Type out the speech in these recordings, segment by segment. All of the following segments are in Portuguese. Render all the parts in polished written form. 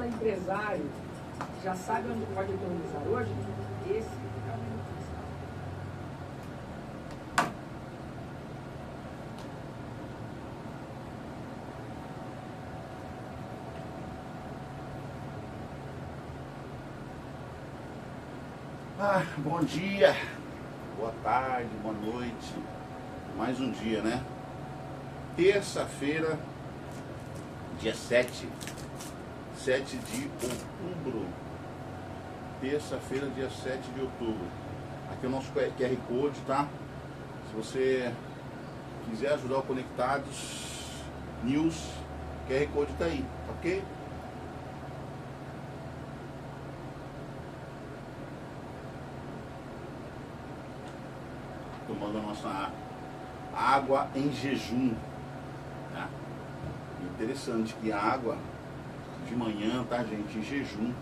para empresário que já sabe onde pode economizar hoje, esse é o Minuto Fiscal. Bom dia, boa tarde, boa noite, mais um dia, né? Terça-feira, dia 7 de outubro. Terça-feira, dia 7 de outubro. Aqui é o nosso QR Code, tá? Se você quiser ajudar o Conectados News, QR Code tá aí, ok? Tomando a nossa água em jejum, tá? Interessante que a água de manhã, tá, gente, em jejum.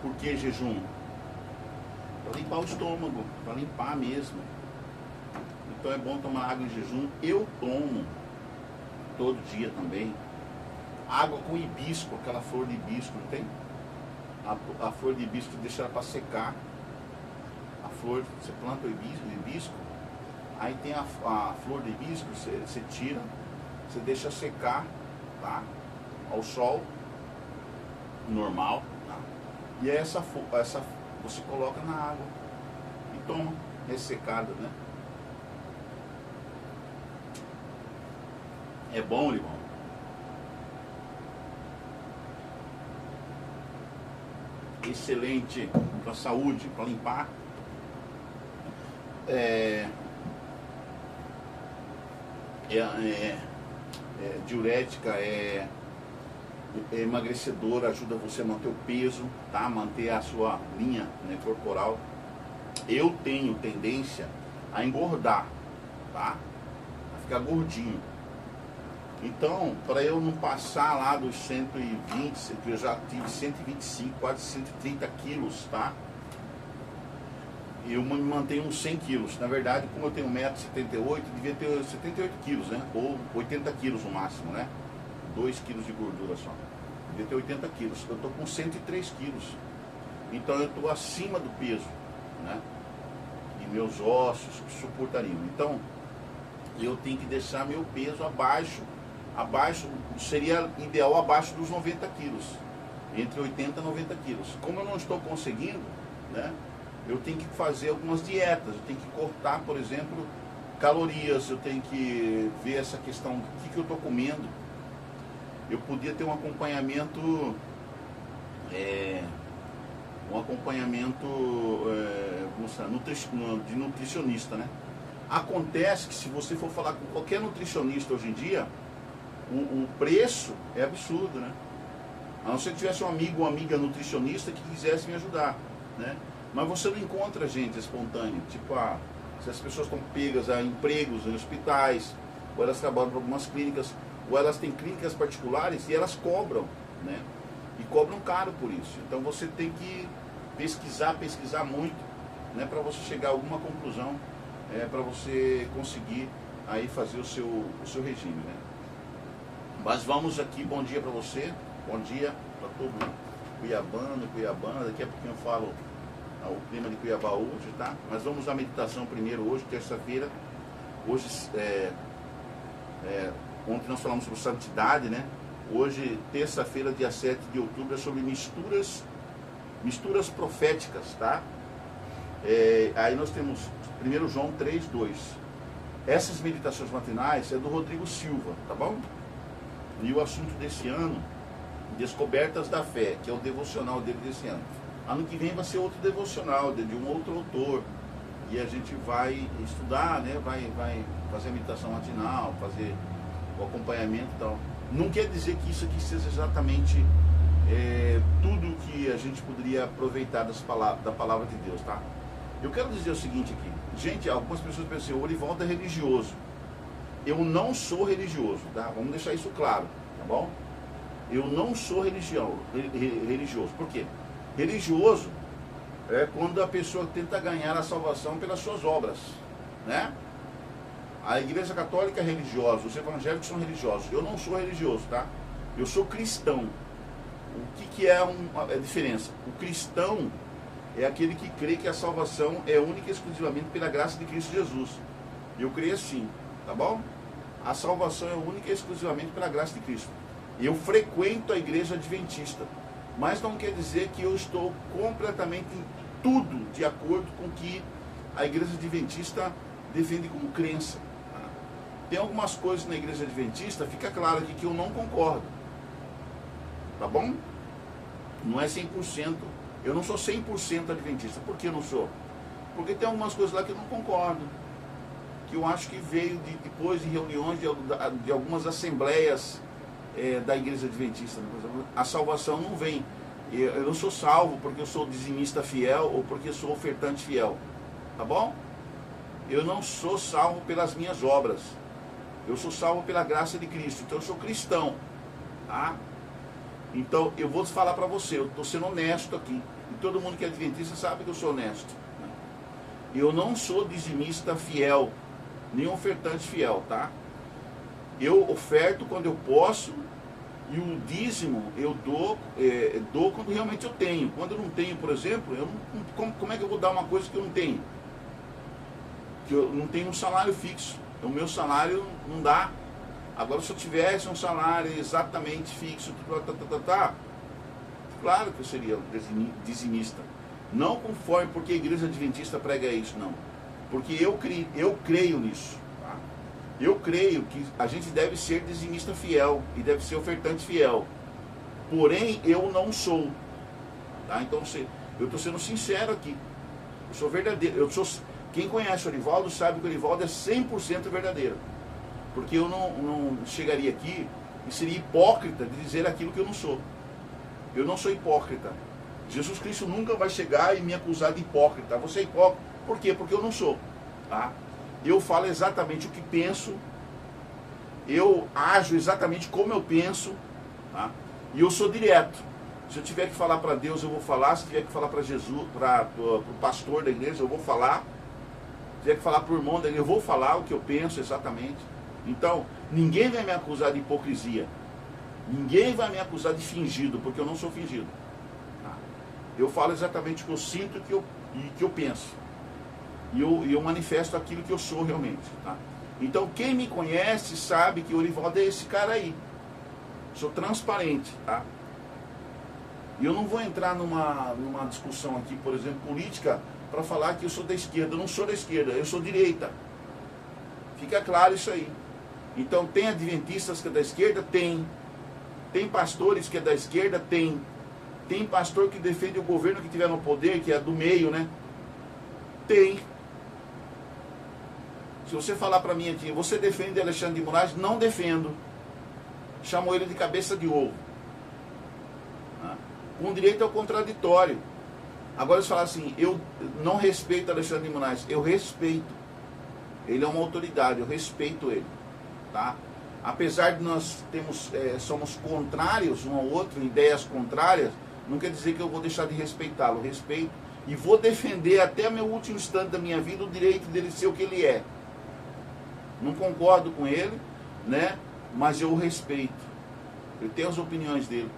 Por que jejum? Para limpar o estômago, para limpar mesmo. Então é bom tomar água em jejum. Eu tomo todo dia também água com hibisco, aquela flor de hibisco, não tem? A flor de hibisco, deixa ela para secar. A flor, você planta o hibisco, aí tem a flor de hibisco, você tira, você deixa secar, tá? Ao sol, normal, tá? E essa você coloca na água e toma, ressecada, né? É bom, irmão. Excelente para a saúde, para limpar. Diurética, é emagrecedora, ajuda você a manter o peso, tá? Manter a sua linha, né, corporal. Eu tenho tendência a engordar, tá? A ficar gordinho. Então, para eu não passar lá dos 120, eu já tive 125, quase 130 quilos, tá? Eu me mantenho uns 100 quilos. Na verdade, como eu tenho 1,78 m, devia ter 78 quilos, né? Ou 80 quilos no máximo, né? 2 quilos de gordura só. Devia ter 80 quilos. Eu estou com 103 quilos. Então eu estou acima do peso, né? E meus ossos suportariam. Então, eu tenho que deixar meu peso abaixo, seria ideal abaixo dos 90 quilos. Entre 80 e 90 quilos. Como eu não estou conseguindo, né? Eu tenho que fazer algumas dietas, eu tenho que cortar, por exemplo, calorias, eu tenho que ver essa questão do que eu estou comendo. Eu podia ter um acompanhamento de nutricionista, né? Acontece que se você for falar com qualquer nutricionista hoje em dia, o preço é absurdo, né? A não ser que tivesse um amigo ou amiga nutricionista que quisesse me ajudar, né? Mas você não encontra gente espontânea, tipo, se as pessoas estão pegas a empregos em hospitais, ou elas trabalham para algumas clínicas, ou elas têm clínicas particulares e elas cobram, né? E cobram caro por isso. Então você tem que pesquisar muito, né? Para você chegar a alguma conclusão, para você conseguir aí fazer o seu regime, né? Mas vamos aqui, bom dia para você, bom dia para todo Cuiabana, daqui a pouquinho eu falo o clima de Cuiabá hoje, tá? Mas vamos à meditação primeiro hoje, terça-feira. Hoje, ontem nós falamos sobre santidade, né? Hoje, terça-feira, dia 7 de outubro, é sobre misturas proféticas, tá? Aí nós temos 1 João 3:2. Essas meditações matinais é do Rodrigo Silva, tá bom? E o assunto desse ano, Descobertas da Fé, que é o devocional dele desse ano. Ano que vem vai ser outro devocional, de um outro autor. E a gente vai estudar, né? Vai fazer a meditação matinal, fazer o acompanhamento e tal. Não quer dizer que isso aqui seja exatamente tudo que a gente poderia aproveitar da palavra de Deus, tá? Eu quero dizer o seguinte aqui. Gente, algumas pessoas pensam assim, o Orivaldo é religioso. Eu não sou religioso, tá? Vamos deixar isso claro, tá bom? Eu não sou religioso. Por quê? Religioso é quando a pessoa tenta ganhar a salvação pelas suas obras, né? A Igreja Católica é religiosa, os evangélicos são religiosos. Eu não sou religioso, tá? Eu sou cristão. que é a diferença? O cristão é aquele que crê que a salvação é única e exclusivamente pela graça de Cristo Jesus. Eu creio assim, tá bom? A salvação é única e exclusivamente pela graça de Cristo. Eu frequento a igreja adventista, mas não quer dizer que eu estou completamente em tudo de acordo com o que a igreja adventista defende como crença. Tá? Tem algumas coisas na igreja adventista, fica claro aqui que eu não concordo. Tá bom? Não é 100%. Eu não sou 100% adventista. Por que eu não sou? Porque tem algumas coisas lá que eu não concordo. Que eu acho que veio depois de reuniões de algumas assembleias da igreja adventista. Por exemplo, a salvação não vem. Eu não sou salvo porque eu sou dizimista fiel ou porque eu sou ofertante fiel. Tá bom? Eu não sou salvo pelas minhas obras. Eu sou salvo pela graça de Cristo. Então eu sou cristão. Tá? Então eu vou falar para você, eu estou sendo honesto aqui. E todo mundo que é adventista sabe que eu sou honesto. Né? Eu não sou dizimista fiel, nem ofertante fiel, tá? Eu oferto quando eu posso. E o dízimo eu dou quando realmente eu tenho. Quando eu não tenho, por exemplo, como é que eu vou dar uma coisa que eu não tenho? Que eu não tenho um salário fixo. O meu salário não dá. Agora, se eu tivesse um salário exatamente fixo, claro que eu seria dizimista. Não conforme porque a igreja adventista prega isso, não. Porque eu creio nisso. Tá? Eu creio que a gente deve ser dizimista fiel e deve ser ofertante fiel. Porém, eu não sou. Tá? Então, eu estou sendo sincero aqui. Eu sou verdadeiro. Quem conhece o Orivaldo sabe que o Orivaldo é 100% verdadeiro. Porque eu não chegaria aqui e seria hipócrita de dizer aquilo que eu não sou. Eu não sou hipócrita. Jesus Cristo nunca vai chegar e me acusar de hipócrita. Você é hipócrita. Por quê? Porque eu não sou. Tá? Eu falo exatamente o que penso. Eu ajo exatamente como eu penso. Tá? E eu sou direto. Se eu tiver que falar para Deus, eu vou falar. Se tiver que falar para Jesus, para o pastor da igreja, eu vou falar. Se tiver que falar para o irmão da igreja, eu vou falar o que eu penso exatamente. Então, ninguém vai me acusar de hipocrisia. Ninguém vai me acusar de fingido, porque eu não sou fingido. Tá? Eu falo exatamente o que eu sinto e que eu penso. E eu manifesto aquilo que eu sou realmente. Tá? Então, quem me conhece sabe que o Orivaldo é esse cara aí. Sou transparente. Tá? E eu não vou entrar numa discussão aqui, por exemplo, política, para falar que eu sou da esquerda. Eu não sou da esquerda, eu sou direita. Fica claro isso aí. Então, tem adventistas que é da esquerda? Tem. Tem pastores que é da esquerda? Tem. Tem pastor que defende o governo que tiver no poder, que é do meio, né? Tem. Se você falar para mim aqui, você defende Alexandre de Moraes? Não defendo. Chamo ele de cabeça de ovo. Com direito ao contraditório. Agora, se falar assim, eu não respeito Alexandre de Moraes, eu respeito. Ele é uma autoridade, eu respeito ele. Tá? Apesar de nós somos contrários um ao outro, ideias contrárias, não quer dizer que eu vou deixar de respeitá-lo. Respeito e vou defender até meu último instante da minha vida o direito dele ser o que ele é. Não concordo com ele, né? Mas eu o respeito. Ele tem as opiniões dele,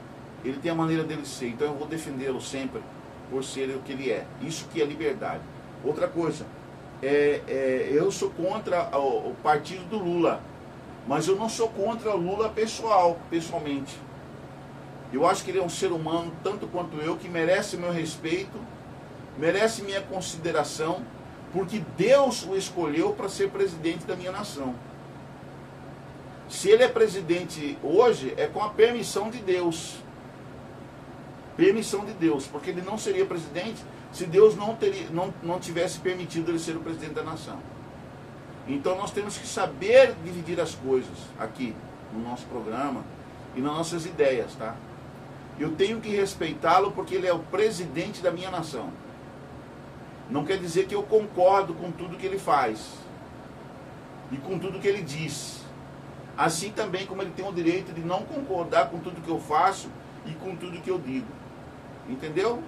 ele tem a maneira dele ser, então eu vou defendê-lo sempre por ser o que ele é. Isso que é liberdade. Outra coisa, eu sou contra o partido do Lula, mas eu não sou contra o Lula pessoalmente. Eu acho que ele é um ser humano, tanto quanto eu, que merece meu respeito, merece minha consideração, porque Deus o escolheu para ser presidente da minha nação. Se ele é presidente hoje, é com a permissão de Deus. Permissão de Deus, porque ele não seria presidente se Deus não tivesse permitido ele ser o presidente da nação. Então nós temos que saber dividir as coisas aqui no nosso programa e nas nossas ideias, tá? Eu tenho que respeitá-lo porque ele é o presidente da minha nação. Não quer dizer que eu concordo com tudo que ele faz e com tudo que ele diz. Assim também como ele tem o direito de não concordar com tudo que eu faço e com tudo que eu digo. Entendeu?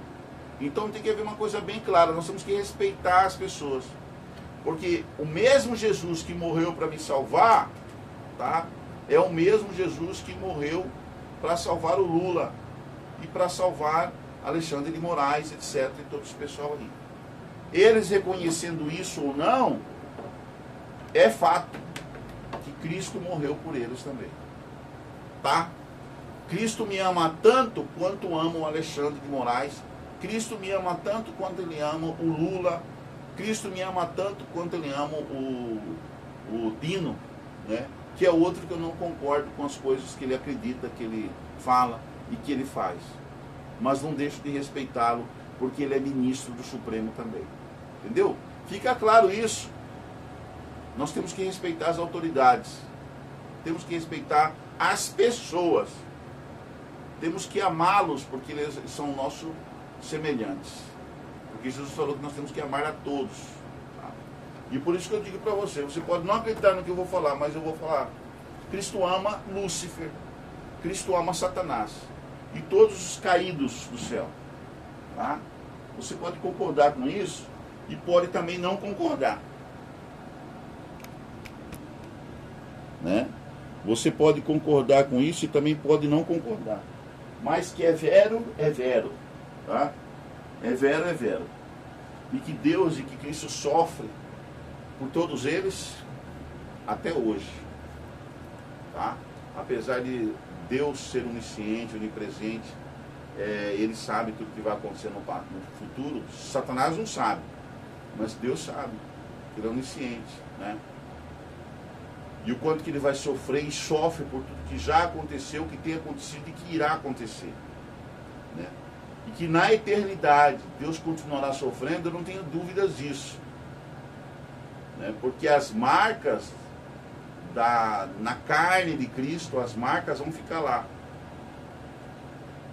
Então tem que haver uma coisa bem clara, nós temos que respeitar as pessoas. Porque o mesmo Jesus que morreu para me salvar, tá? É o mesmo Jesus que morreu para salvar o Lula. e para salvar Alexandre de Moraes, etc., e todo esse pessoal aí. Eles reconhecendo isso ou não, é fato que Cristo morreu por eles também. Tá? Cristo me ama tanto quanto ama o Alexandre de Moraes. Cristo me ama tanto quanto ele ama o Lula. Cristo me ama tanto quanto ele ama o Dino, né? Que é outro que eu não concordo com as coisas que ele acredita, que ele fala e que ele faz. Mas não deixo de respeitá-lo, porque ele é ministro do Supremo também. Entendeu? Fica claro isso. Nós temos que respeitar as autoridades. Temos que respeitar as pessoas. Temos que amá-los, porque eles são nossos semelhantes. Porque Jesus falou que nós temos que amar a todos. Tá? E por isso que eu digo para você, você pode não acreditar no que eu vou falar, mas eu vou falar. Cristo ama Lúcifer. Cristo ama Satanás. E todos os caídos do céu. Tá? Você pode concordar com isso e pode também não concordar. Né? Você pode concordar com isso e também pode não concordar. Mas que é vero, é vero. Tá? É vero, é vero. E que Deus e que Cristo sofre por todos eles até hoje. Tá? Apesar de Deus ser onisciente, onipresente, ele sabe tudo que vai acontecer no futuro. Satanás não sabe, mas Deus sabe. Ele é onisciente, né? E o quanto que ele vai sofrer e sofre por tudo que já aconteceu, que tem acontecido e que irá acontecer, né? E que na eternidade Deus continuará sofrendo, eu não tenho dúvidas disso, né? Porque as marcas na carne de Cristo, as marcas vão ficar lá.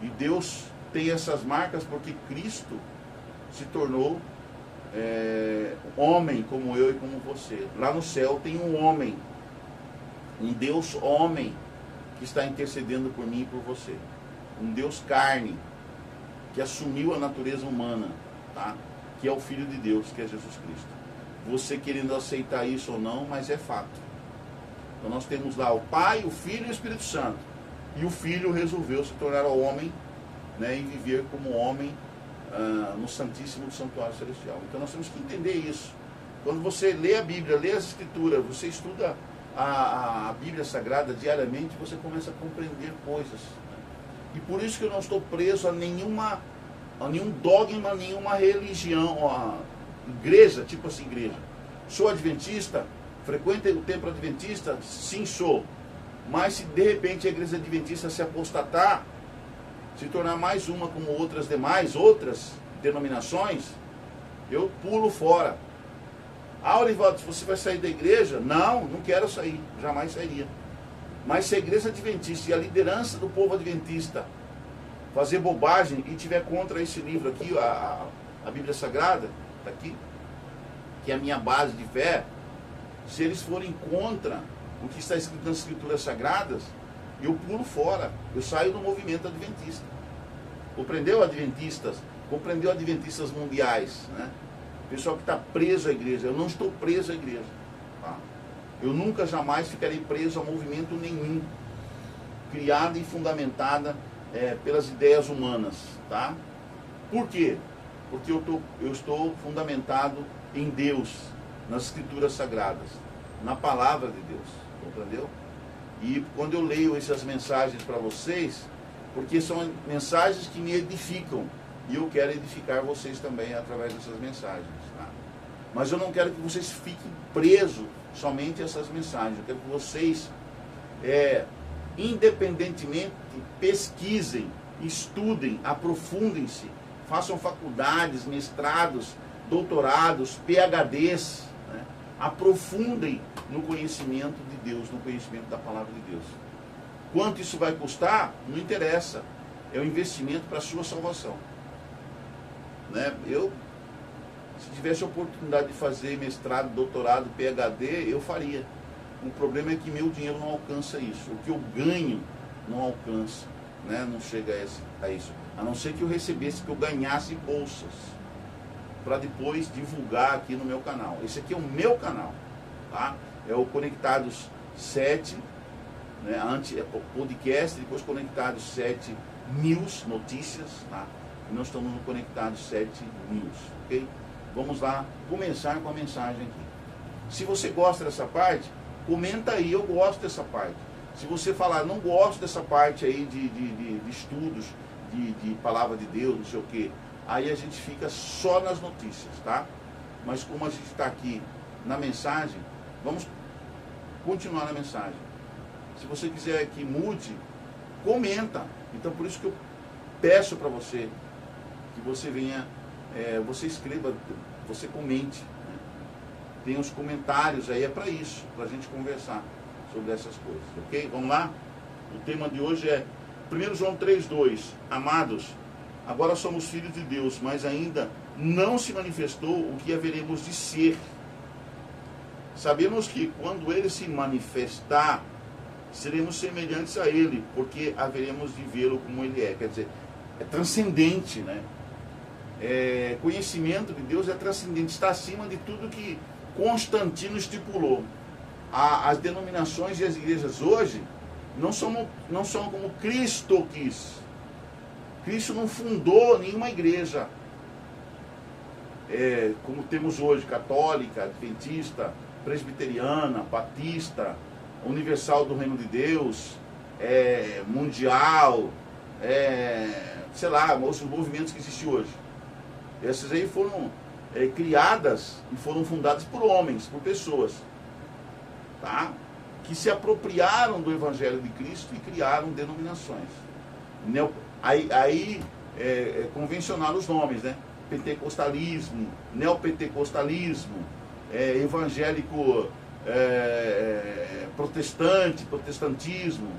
E Deus tem essas marcas porque Cristo se tornou homem como eu e como você. Lá no céu tem um homem, um Deus homem, que está intercedendo por mim e por você. Um Deus carne, que assumiu a natureza humana, tá? Que é o Filho de Deus, que é Jesus Cristo. Você querendo aceitar isso ou não, mas é fato. Então nós temos lá o Pai, o Filho e o Espírito Santo. E o Filho resolveu se tornar homem, né, e viver como homem no Santíssimo Santuário Celestial. Então nós temos que entender isso. Quando você lê a Bíblia, lê as Escrituras, você estuda a Bíblia Sagrada diariamente, você começa a compreender coisas. Né? E por isso que eu não estou preso a nenhum dogma, nenhuma religião, igreja, tipo assim, igreja. Sou adventista? Frequento o templo adventista? Sim, sou. Mas se de repente a igreja adventista se apostatar, se tornar mais uma como outras denominações, eu pulo fora. Ah, Orivaldo, você vai sair da igreja? Não quero sair, jamais sairia. Mas se a igreja adventista e a liderança do povo adventista fazer bobagem e tiver contra esse livro aqui, a Bíblia Sagrada, está aqui, que é a minha base de fé, se eles forem contra o que está escrito nas Escrituras Sagradas, eu pulo fora, eu saio do movimento adventista. Compreendeu, adventistas? Compreendeu, adventistas mundiais, né? Pessoal que está preso à igreja. Eu não estou preso à igreja. Tá? Eu nunca, jamais ficarei preso a movimento nenhum, criada e fundamentada pelas ideias humanas. Tá? Por quê? Porque eu estou fundamentado em Deus, nas Escrituras Sagradas, na Palavra de Deus. Compreendeu? E quando eu leio essas mensagens para vocês, porque são mensagens que me edificam, e eu quero edificar vocês também através dessas mensagens. Tá? Mas eu não quero que vocês fiquem presos somente a essas mensagens. Eu quero que vocês, independentemente, pesquisem, estudem, aprofundem-se, façam faculdades, mestrados, doutorados, PhDs, né? Aprofundem no conhecimento de Deus, no conhecimento da Palavra de Deus. Quanto isso vai custar? Não interessa. É um investimento para a sua salvação. Né? Eu, se tivesse a oportunidade de fazer mestrado, doutorado, PhD, eu faria. O problema é que meu dinheiro não alcança isso. O que eu ganho não alcança, né? Não chega a isso. A não ser que eu recebesse, que eu ganhasse bolsas, para depois divulgar aqui no meu canal. Esse aqui é o meu canal, tá? É o Conectados 7, né? Podcast, depois Conectados 7 News, notícias, tá? E nós estamos no Conectados 7 News, ok? Vamos lá começar com a mensagem aqui. Se você gosta dessa parte, comenta aí, eu gosto dessa parte. Se você falar, não gosto dessa parte aí de estudos, de palavra de Deus, não sei o quê, aí a gente fica só nas notícias, tá? Mas como a gente está aqui na mensagem, vamos continuar na mensagem. Se você quiser que mude, comenta. Então por isso que eu peço para você que você venha, você escreva, você comente. Né? Tem os comentários aí, é para isso, para a gente conversar sobre essas coisas, ok? Vamos lá? O tema de hoje é 1 João 3,2. Amados, agora somos filhos de Deus, mas ainda não se manifestou o que haveremos de ser. Sabemos que quando Ele se manifestar, seremos semelhantes a Ele, porque haveremos de vê-lo como Ele é. Quer dizer, é transcendente, né? Conhecimento de Deus é transcendente, está acima de tudo que Constantino estipulou. As denominações e as igrejas hoje não são como Cristo quis. Cristo não fundou nenhuma igreja como temos hoje, católica, adventista, presbiteriana, batista, universal do reino de Deus, mundial, sei lá, os movimentos que existem hoje. Essas aí foram criadas e foram fundadas por homens, por pessoas, tá? Que se apropriaram do Evangelho de Cristo e criaram denominações. Aí convencionaram os nomes, né? Pentecostalismo, neopentecostalismo, evangélico protestante, protestantismo,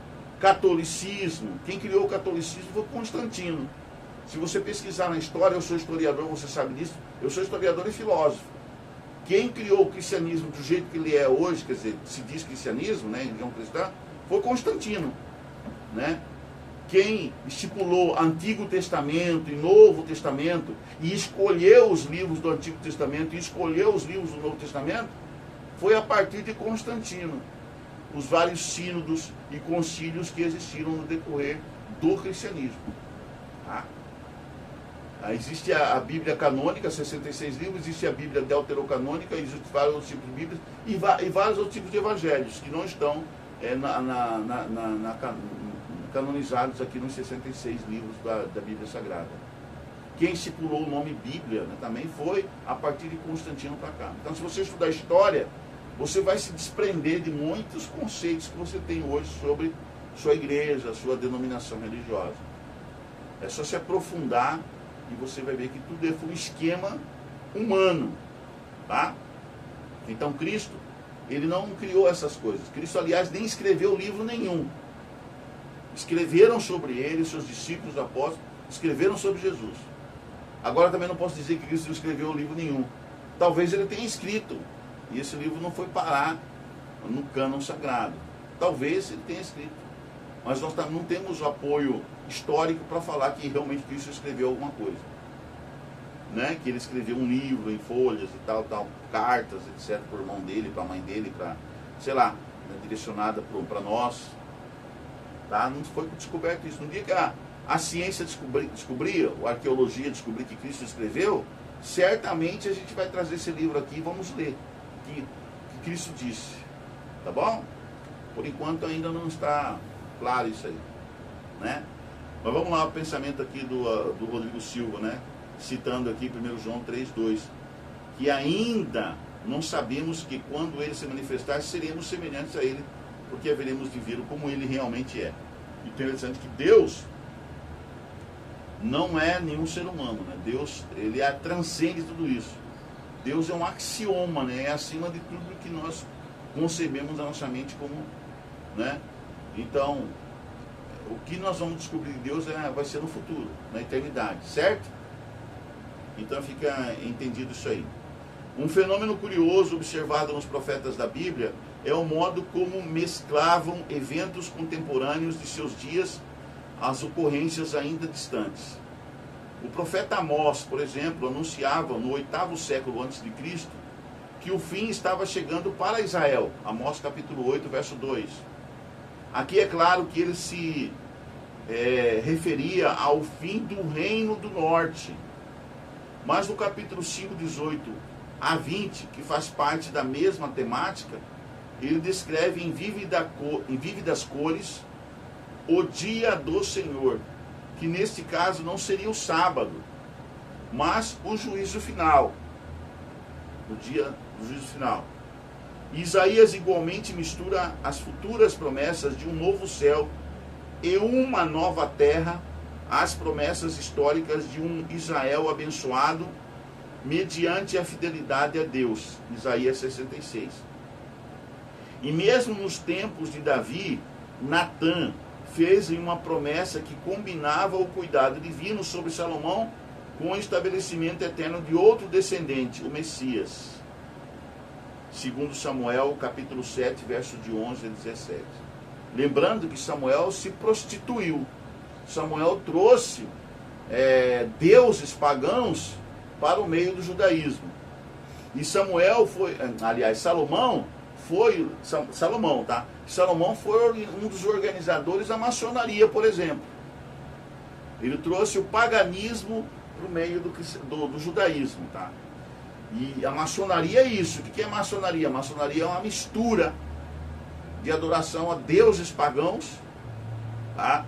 catolicismo. Quem criou o catolicismo foi Constantino. Se você pesquisar na história, eu sou historiador, você sabe disso, eu sou historiador e filósofo. Quem criou o cristianismo do jeito que ele é hoje, quer dizer, se diz cristianismo, né, religião cristã, foi Constantino, né? Quem estipulou Antigo Testamento e Novo Testamento e escolheu os livros do Antigo Testamento e escolheu os livros do Novo Testamento foi a partir de Constantino. Os vários sínodos e concílios que existiram no decorrer do cristianismo. Tá? Existe a Bíblia canônica, 66 livros, existe a Bíblia deuterocanônica, existem vários outros tipos de Bíblias e vários outros tipos de evangelhos que não estão canonizados aqui nos 66 livros da Bíblia Sagrada. Quem estipulou o nome Bíblia, né, também foi a partir de Constantino para cá. Então, se você estudar história, você vai se desprender de muitos conceitos que você tem hoje sobre sua igreja, sua denominação religiosa. É só se aprofundar e você vai ver que tudo foi um esquema humano, tá? Então Cristo, ele não criou essas coisas. Cristo, aliás, nem escreveu livro nenhum. Escreveram sobre ele, seus discípulos, apóstolos, escreveram sobre Jesus. Agora também não posso dizer que Cristo não escreveu livro nenhum. Talvez ele tenha escrito, e esse livro não foi parar no cânon sagrado. Talvez ele tenha escrito. Mas nós não temos o apoio histórico para falar que realmente Cristo escreveu alguma coisa. Né? Que ele escreveu um livro em folhas e tal, cartas, etc., por irmão dele, para a mãe dele, para, sei lá, né, direcionada para nós. Tá? Não foi descoberto isso. No dia que a ciência descobria, a arqueologia descobrir que Cristo escreveu, certamente a gente vai trazer esse livro aqui e vamos ler o que Cristo disse. Tá bom? Por enquanto ainda não está claro isso aí. Né? Mas vamos lá, o pensamento aqui do Rodrigo Silva, né? Citando aqui 1 João 3,2, que ainda não sabemos que quando ele se manifestar, seremos semelhantes a ele, porque haveremos de vê-lo como ele realmente é. Interessante que Deus não é nenhum ser humano, né? Deus, ele transcende tudo isso. Deus é um axioma, né? É acima de tudo que nós concebemos na nossa mente como, né? Então, o que nós vamos descobrir de Deus vai ser no futuro, na eternidade, certo? Então fica entendido isso aí. Um fenômeno curioso observado nos profetas da Bíblia é o modo como mesclavam eventos contemporâneos de seus dias às ocorrências ainda distantes. O profeta Amós, por exemplo, anunciava no 8º século a.C. que o fim estava chegando para Israel. Amós capítulo 8, verso 2. Aqui é claro que ele se referia ao fim do reino do norte. Mas no capítulo 5, 18 a 20, que faz parte da mesma temática, ele descreve em vívidas cores o dia do Senhor, que neste caso não seria o sábado, mas o juízo final. O dia do juízo final. Isaías igualmente mistura as futuras promessas de um novo céu e uma nova terra às promessas históricas de um Israel abençoado mediante a fidelidade a Deus. Isaías 66. E mesmo nos tempos de Davi, Natã fez uma promessa que combinava o cuidado divino sobre Salomão com o estabelecimento eterno de outro descendente, o Messias. Segundo Samuel, capítulo 7, verso de 11 a 17. Lembrando que Samuel se prostituiu. Samuel trouxe deuses pagãos para o meio do judaísmo. E Salomão foi um dos organizadores da maçonaria, por exemplo. Ele trouxe o paganismo para o meio do judaísmo, tá? E a maçonaria é isso. O que é maçonaria? A maçonaria é uma mistura de adoração a deuses pagãos, tá?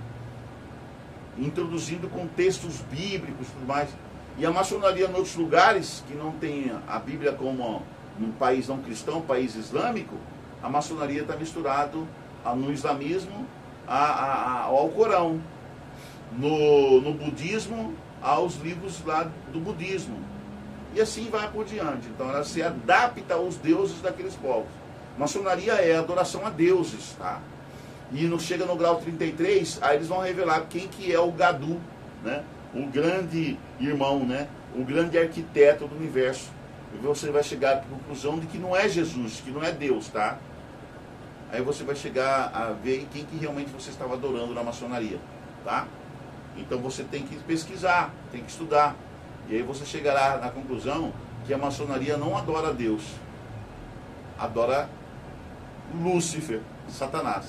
Introduzindo contextos bíblicos e tudo mais. E a maçonaria em outros lugares, que não tem a Bíblia como num país não cristão, país islâmico, a maçonaria está misturado no islamismo ao Corão. No budismo, aos livros lá do budismo. E assim vai por diante. Então ela se adapta aos deuses daqueles povos. Maçonaria é adoração a deuses, tá? E chega no grau 33, aí eles vão revelar quem que é o Gadu, né? O grande irmão, né? O grande arquiteto do universo. E você vai chegar à conclusão de que não é Jesus, que não é Deus, tá? Aí você vai chegar a ver quem que realmente você estava adorando na maçonaria, tá? Então você tem que pesquisar, tem que estudar. E aí você chegará na conclusão que a maçonaria não adora Deus. Adora Lúcifer, Satanás.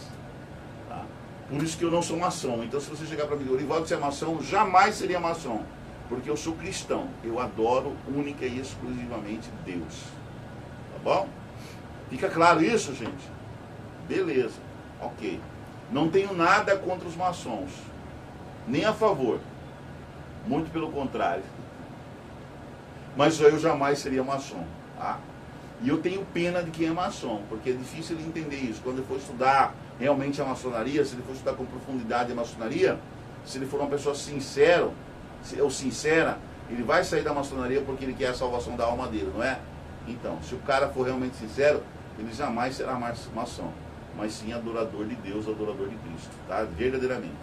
Tá? Por isso que eu não sou maçom. Então se você chegar para mim, Orivaldo, você é maçom, jamais seria maçom. Porque eu sou cristão. Eu adoro única e exclusivamente Deus. Tá bom? Fica claro isso, gente? Beleza. Ok. Não tenho nada contra os maçons. Nem a favor. Muito pelo contrário. Mas eu jamais seria maçom. Tá? E eu tenho pena de quem é maçom, porque é difícil ele entender isso. Quando ele for estudar realmente a maçonaria, se ele for estudar com profundidade a maçonaria, se ele for uma pessoa sincera, ele vai sair da maçonaria porque ele quer a salvação da alma dele, não é? Então, se o cara for realmente sincero, ele jamais será maçom, mas sim adorador de Deus, adorador de Cristo, tá? Verdadeiramente.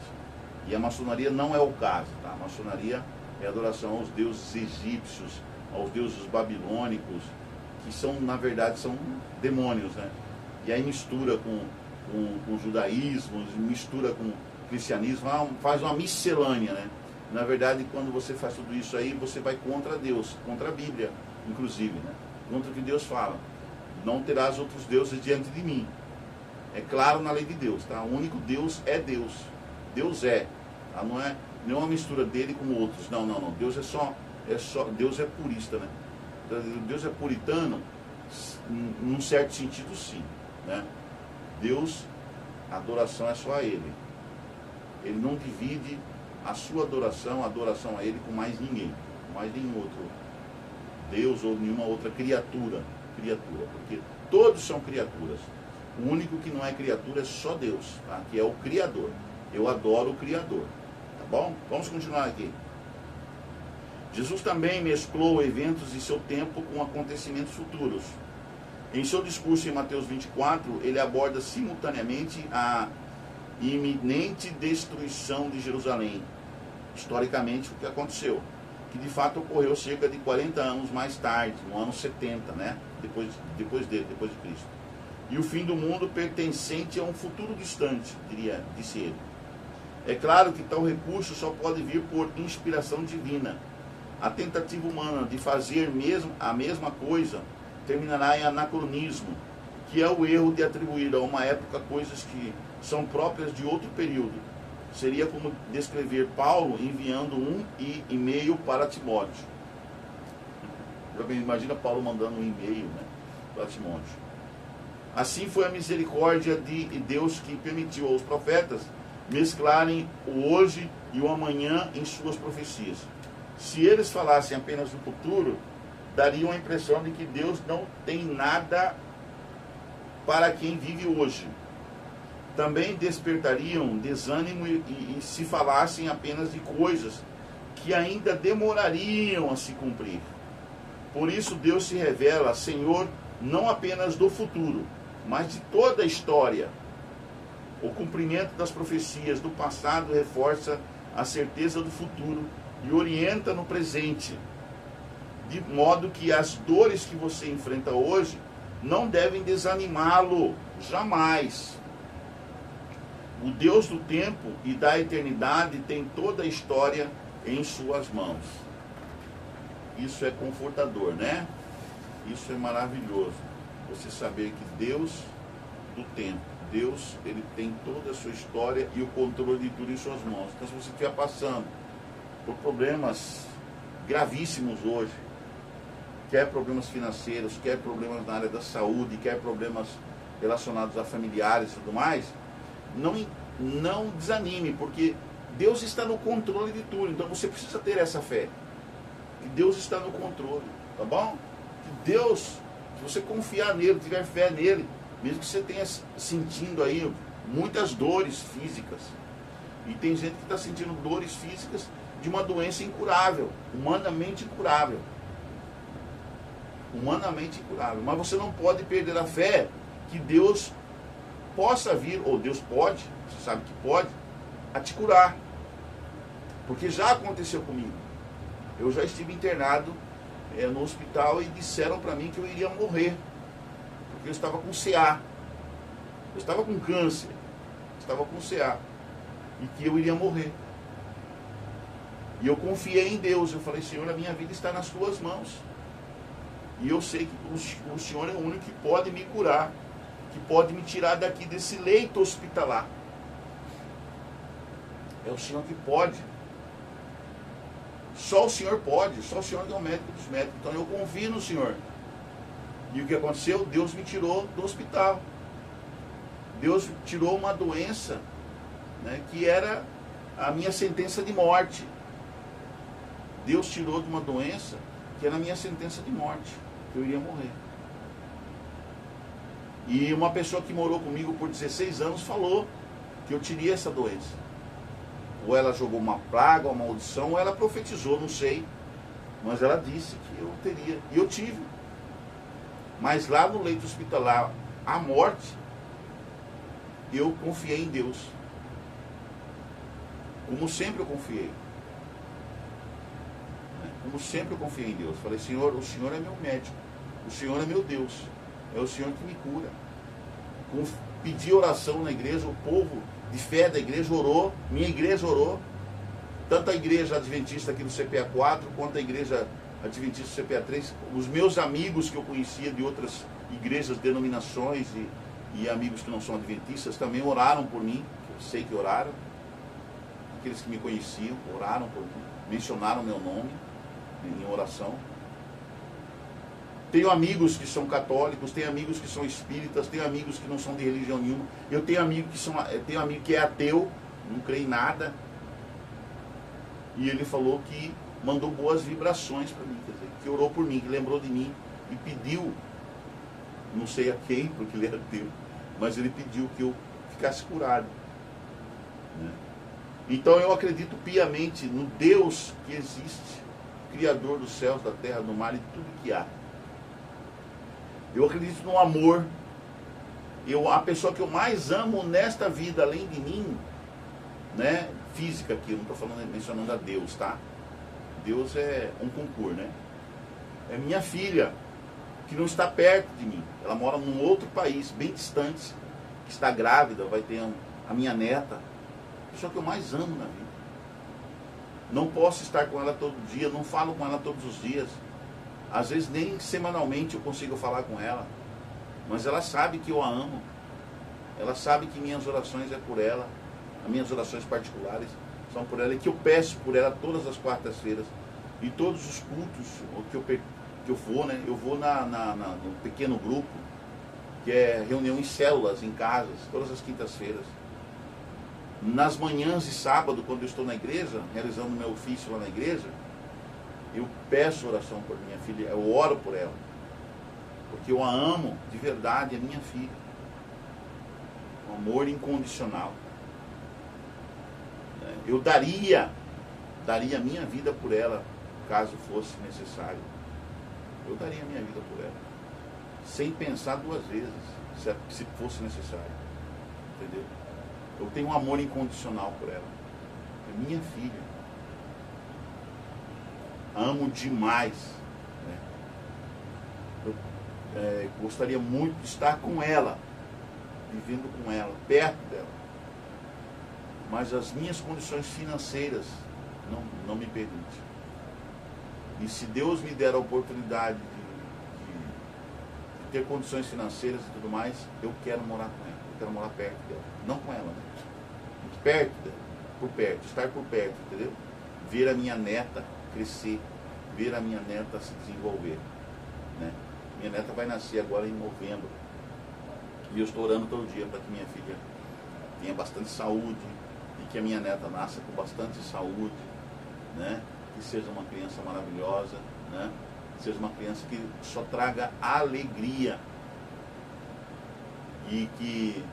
E a maçonaria não é o caso, tá? A maçonaria é adoração aos deuses egípcios, aos deuses babilônicos, que são, na verdade, são demônios, né? E aí mistura com judaísmo, mistura com cristianismo, faz uma miscelânea, né? Na verdade, quando você faz tudo isso aí, você vai contra Deus, contra a Bíblia, inclusive, né? Contra o que Deus fala. Não terás outros deuses diante de mim. É claro na lei de Deus, tá? O único Deus é Deus. Deus é, tá? Não é uma mistura dele com outros. Não. Deus Deus é purista, né? Deus é puritano, num certo sentido, sim, né? Deus, a adoração é só a Ele. Ele não divide a sua adoração a Ele com mais ninguém, com mais nenhum outro Deus ou nenhuma outra criatura, porque todos são criaturas. O único que não é criatura é só Deus, tá? Que é o Criador. Eu adoro o Criador, tá bom? Vamos continuar aqui. Jesus também mesclou eventos de seu tempo com acontecimentos futuros. Em seu discurso em Mateus 24, ele aborda simultaneamente a iminente destruição de Jerusalém, historicamente o que aconteceu, que de fato ocorreu cerca de 40 anos mais tarde, no ano 70, né? depois de Cristo. E o fim do mundo pertencente a um futuro distante, disse ele. É claro que tal recurso só pode vir por inspiração divina. A tentativa humana de fazer a mesma coisa terminará em anacronismo, que é o erro de atribuir a uma época coisas que são próprias de outro período. Seria como descrever Paulo enviando um e-mail para Timóteo. Imagina Paulo mandando um e-mail, né, para Timóteo. Assim foi a misericórdia de Deus que permitiu aos profetas mesclarem o hoje e o amanhã em suas profecias. Se eles falassem apenas do futuro, dariam a impressão de que Deus não tem nada para quem vive hoje. Também despertariam desânimo e se falassem apenas de coisas que ainda demorariam a se cumprir. Por isso Deus se revela Senhor não apenas do futuro, mas de toda a história. O cumprimento das profecias do passado reforça a certeza do futuro e orienta no presente, de modo que as dores que você enfrenta hoje não devem desanimá-lo, jamais. O Deus do tempo e da eternidade tem toda a história em suas mãos. Isso é confortador, né? Isso é maravilhoso. Você saber que Deus do tempo, Deus, ele tem toda a sua história e o controle de tudo em suas mãos. Então, se você estiver passando por problemas gravíssimos hoje, quer problemas financeiros, quer problemas na área da saúde, quer problemas relacionados a familiares e tudo mais, não desanime, porque Deus está no controle de tudo. Então você precisa ter essa fé, que Deus está no controle, tá bom? Que Deus, se você confiar nele, tiver fé nele, mesmo que você tenha sentindo aí muitas dores físicas, e tem gente que está sentindo dores físicas de uma doença incurável, humanamente incurável, mas você não pode perder a fé que Deus possa vir, ou Deus pode, você sabe que pode, a te curar, porque já aconteceu comigo. Eu já estive internado no hospital e disseram para mim que eu iria morrer, porque eu estava com CA, eu estava com câncer, estava com CA, e que eu iria morrer. E eu confiei em Deus, eu falei, Senhor, a minha vida está nas tuas mãos, e eu sei que o Senhor é o único que pode me curar, que pode me tirar daqui desse leito hospitalar. É o Senhor que pode. Só o Senhor pode, só o Senhor é o médico dos médicos. Então eu confio no Senhor. E o que aconteceu? Deus me tirou do hospital. Deus tirou uma doença, né, que era a minha sentença de morte. Deus tirou de uma doença que era a minha sentença de morte, que eu iria morrer. E uma pessoa que morou comigo por 16 anos falou que eu teria essa doença. Ou ela jogou uma praga, uma maldição, ou ela profetizou, não sei. Mas ela disse que eu teria. E eu tive. Mas lá no leito hospitalar, a morte, eu confiei em Deus. Como sempre eu confiei. Como sempre eu confiei em Deus. Falei, Senhor, o Senhor é meu médico. O Senhor é meu Deus. É o Senhor que me cura. Pedi oração na igreja, o povo de fé da igreja orou, minha igreja orou, tanto a igreja adventista aqui do CPA 4, quanto a igreja adventista do CPA 3, os meus amigos que eu conhecia de outras igrejas, denominações e amigos que não são adventistas, também oraram por mim, eu sei que oraram, aqueles que me conheciam, oraram por mim, mencionaram meu nome em oração. Tenho amigos que são católicos, tenho amigos que são espíritas, tenho amigos que não são de religião nenhuma. Eu tenho amigo que é ateu, não crê em nada. E ele falou que mandou boas vibrações para mim, quer dizer, que orou por mim, que lembrou de mim e pediu, não sei a quem, porque ele era ateu, mas ele pediu que eu ficasse curado, né? Então eu acredito piamente no Deus que existe, Criador dos céus, da terra, do mar e tudo que há. Eu acredito no amor. A pessoa que eu mais amo nesta vida, além de mim, né, física aqui, eu não estou mencionando a Deus, tá? Deus é um concurso, né? É minha filha, que não está perto de mim. Ela mora num outro país, bem distante, que está grávida, vai ter a minha neta. A pessoa que eu mais amo na vida. Não posso estar com ela todo dia, não falo com ela todos os dias. Às vezes nem semanalmente eu consigo falar com ela. mas ela sabe que eu a amo. Ela sabe que minhas orações é por ela, as minhas orações particulares são por ela, e que eu peço por ela todas as quartas-feiras, e todos os cultos que eu vou, né? Eu vou no pequeno grupo, que é reunião em células, em casas, todas as quintas-feiras. Nas manhãs de sábado, quando eu estou na igreja, realizando meu ofício lá na igreja, eu peço oração por minha filha, eu oro por ela, porque eu a amo de verdade, é minha filha. Um amor incondicional. Eu daria a minha vida por ela, caso fosse necessário. Eu daria a minha vida por ela, sem pensar duas vezes, se fosse necessário. Entendeu? Eu tenho um amor incondicional por ela. É minha filha. Amo demais. Né? Eu gostaria muito de estar com ela, vivendo com ela, perto dela. Mas as minhas condições financeiras não me permitem. E se Deus me der a oportunidade de ter condições financeiras e tudo mais, eu quero morar com ela. Eu quero morar perto dela. Não com ela, né? Perto dela. Por perto. Estar por perto, entendeu? Ver a minha neta crescer. Ver a minha neta se desenvolver. Né? Minha neta vai nascer agora em novembro. E eu estou orando todo dia para que minha filha tenha bastante saúde. E que a minha neta nasça com bastante saúde. Né? Que seja uma criança maravilhosa, né? Que seja uma criança que só traga alegria e que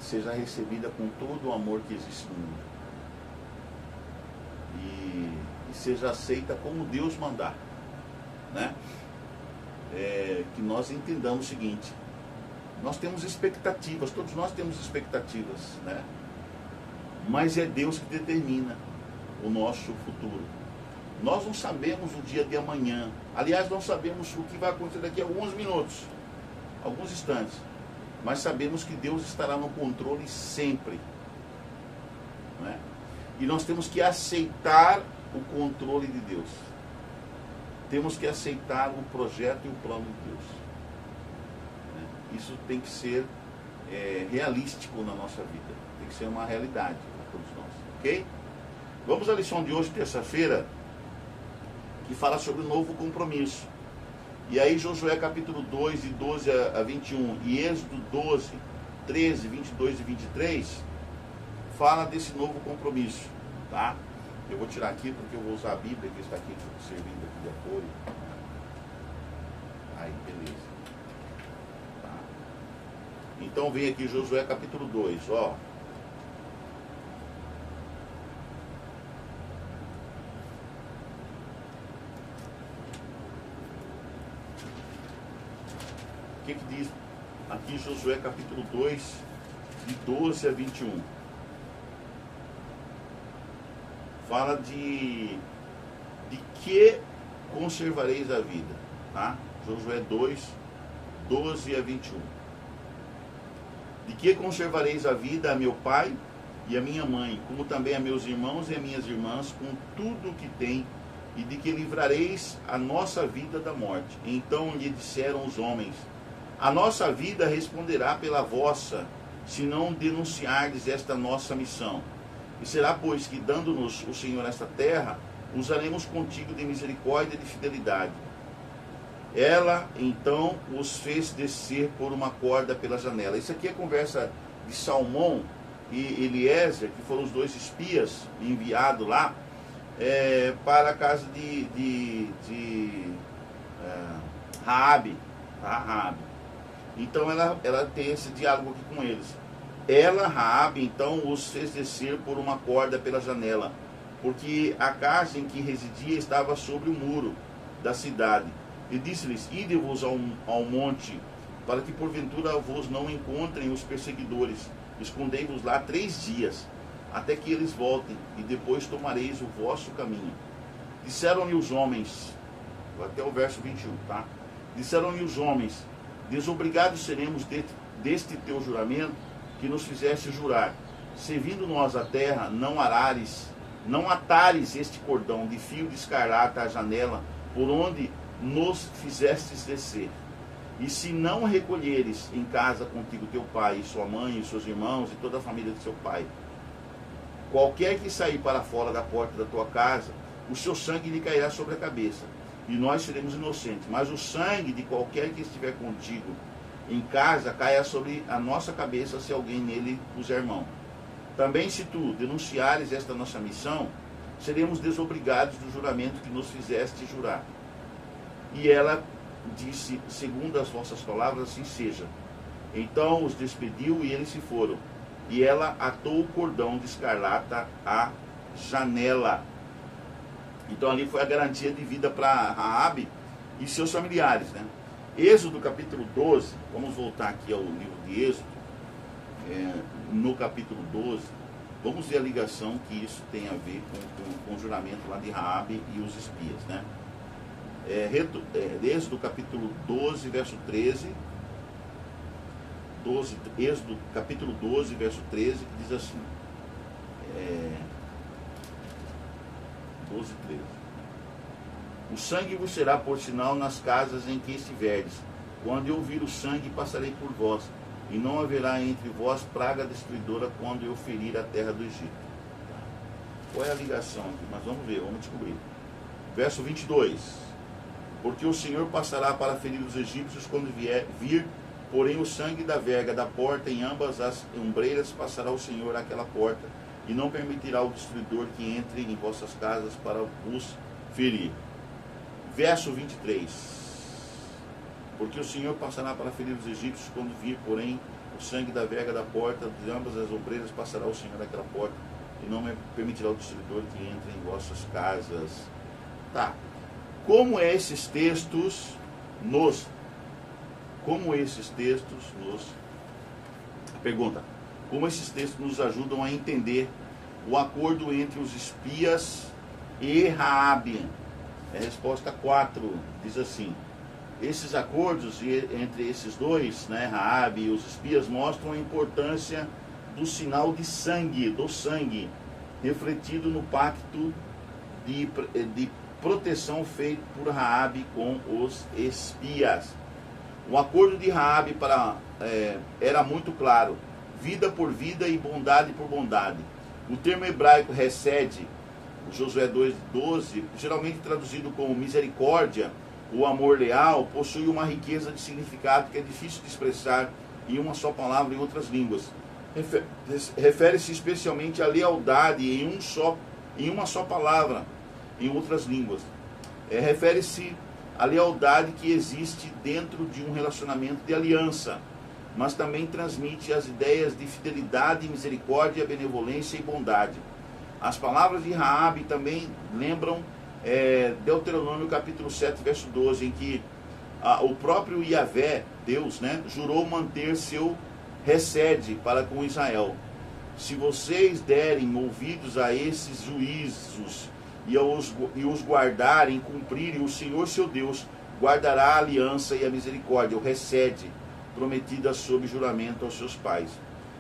seja recebida com todo o amor que existe no mundo e seja aceita como Deus mandar, né? Que nós entendamos o seguinte: nós temos expectativas, todos nós temos expectativas, né? Mas é Deus que determina o nosso futuro. Nós não sabemos o dia de amanhã. Aliás, não sabemos o que vai acontecer daqui a alguns minutos, alguns instantes. Mas sabemos que Deus estará no controle sempre. Não é? E nós temos que aceitar o controle de Deus. Temos que aceitar o projeto e o plano de Deus. Isso tem que ser realístico na nossa vida. Tem que ser uma realidade para todos nós. Ok? Vamos à lição de hoje, terça-feira, que fala sobre o novo compromisso. E aí Josué capítulo 2, de 12 a 21, e Êxodo 12, 13, 22 e 23, fala desse novo compromisso. Tá? Eu vou tirar aqui porque eu vou usar a Bíblia que está aqui servindo aqui de apoio. Aí, beleza. Tá. Então vem aqui Josué capítulo 2, ó. O que diz aqui Josué capítulo 2, de 12 a 21? Fala de que conservareis a vida. Tá? Josué 2, 12 a 21. De que conservareis a vida a meu pai e a minha mãe, como também a meus irmãos e a minhas irmãs, com tudo o que tem, e de que livrareis a nossa vida da morte. Então lhe disseram os homens: a nossa vida responderá pela vossa, se não denunciardes esta nossa missão. E será, pois, que dando-nos o Senhor esta terra, usaremos contigo de misericórdia e de fidelidade. Ela, então, os fez descer por uma corda pela janela. Isso aqui é a conversa de Salmão e Eliezer, que foram os dois espias enviados lá para a casa de Raabe. Tá? Raabe. Então ela tem esse diálogo aqui com eles. Ela, Raabe, então os fez descer por uma corda pela janela, porque a casa em que residia estava sobre o muro da cidade. E disse-lhes: ide-vos ao monte, para que porventura vos não encontrem os perseguidores. Escondei-vos lá 3 dias, até que eles voltem, e depois tomareis o vosso caminho. Disseram-lhe os homens, até o verso 21, tá? Disseram-lhe os homens: desobrigados seremos deste teu juramento, que nos fizeste jurar. Servindo nós a terra, não atares este cordão de fio de escarlata à janela, por onde nos fizestes descer. E se não recolheres em casa contigo teu pai, e sua mãe, e seus irmãos, e toda a família de seu pai, qualquer que sair para fora da porta da tua casa, o seu sangue lhe cairá sobre a cabeça, e nós seremos inocentes. Mas o sangue de qualquer que estiver contigo em casa caia sobre a nossa cabeça, se alguém nele puser mão. Também se tu denunciares esta nossa missão, seremos desobrigados do juramento que nos fizeste jurar. E ela disse, segundo as vossas palavras, assim seja. Então os despediu e eles se foram. E ela atou o cordão de escarlata à janela. Então ali foi a garantia de vida para Raabe e seus familiares, né? Êxodo capítulo 12, vamos voltar aqui ao livro de Êxodo, no capítulo 12, vamos ver a ligação que isso tem a ver com o juramento lá de Raabe e os espias, né? Êxodo capítulo 12, verso 13, Êxodo capítulo 12, verso 13, que diz assim, 12, 13. O sangue vos será por sinal nas casas em que estiverdes. Quando eu vir o sangue, passarei por vós, e não haverá entre vós praga destruidora quando eu ferir a terra do Egito. Qual é a ligação aqui? Mas vamos ver, vamos descobrir. Verso 22. Porque o Senhor passará para ferir os egípcios quando vir, porém o sangue da verga da porta em ambas as ombreiras passará o Senhor àquela porta, e não permitirá o destruidor que entre em vossas casas para vos ferir. Verso 23. Porque o Senhor passará para ferir os egípcios quando vir, porém, o sangue da verga da porta de ambas as ombreiras passará o Senhor daquela porta, e não permitirá o destruidor que entre em vossas casas. Tá. Como esses textos nos... Pergunta. Como esses textos nos ajudam a entender o acordo entre os espias e Raabe? Resposta 4 diz assim: esses acordos entre esses dois, né, Raabe e os espias, mostram a importância do sinal de sangue, do sangue, refletido no pacto de proteção feito por Raabe com os espias. O acordo de Raabe era muito claro: vida por vida e bondade por bondade. O termo hebraico recede, Josué 2,12, geralmente traduzido como misericórdia, o amor leal, possui uma riqueza de significado que é difícil de expressar em uma só palavra em outras línguas. Refere-se especialmente à lealdade em uma só palavra em outras línguas. Refere-se à lealdade que existe dentro de um relacionamento de aliança, mas também transmite as ideias de fidelidade, misericórdia, benevolência e bondade. As palavras de Raabe também lembram Deuteronômio capítulo 7, verso 12, em que o próprio Yahvé, Deus, né, jurou manter seu recede para com Israel. Se vocês derem ouvidos a esses juízos e os guardarem, cumprirem, o Senhor seu Deus guardará a aliança e a misericórdia, o recede prometida sob juramento aos seus pais.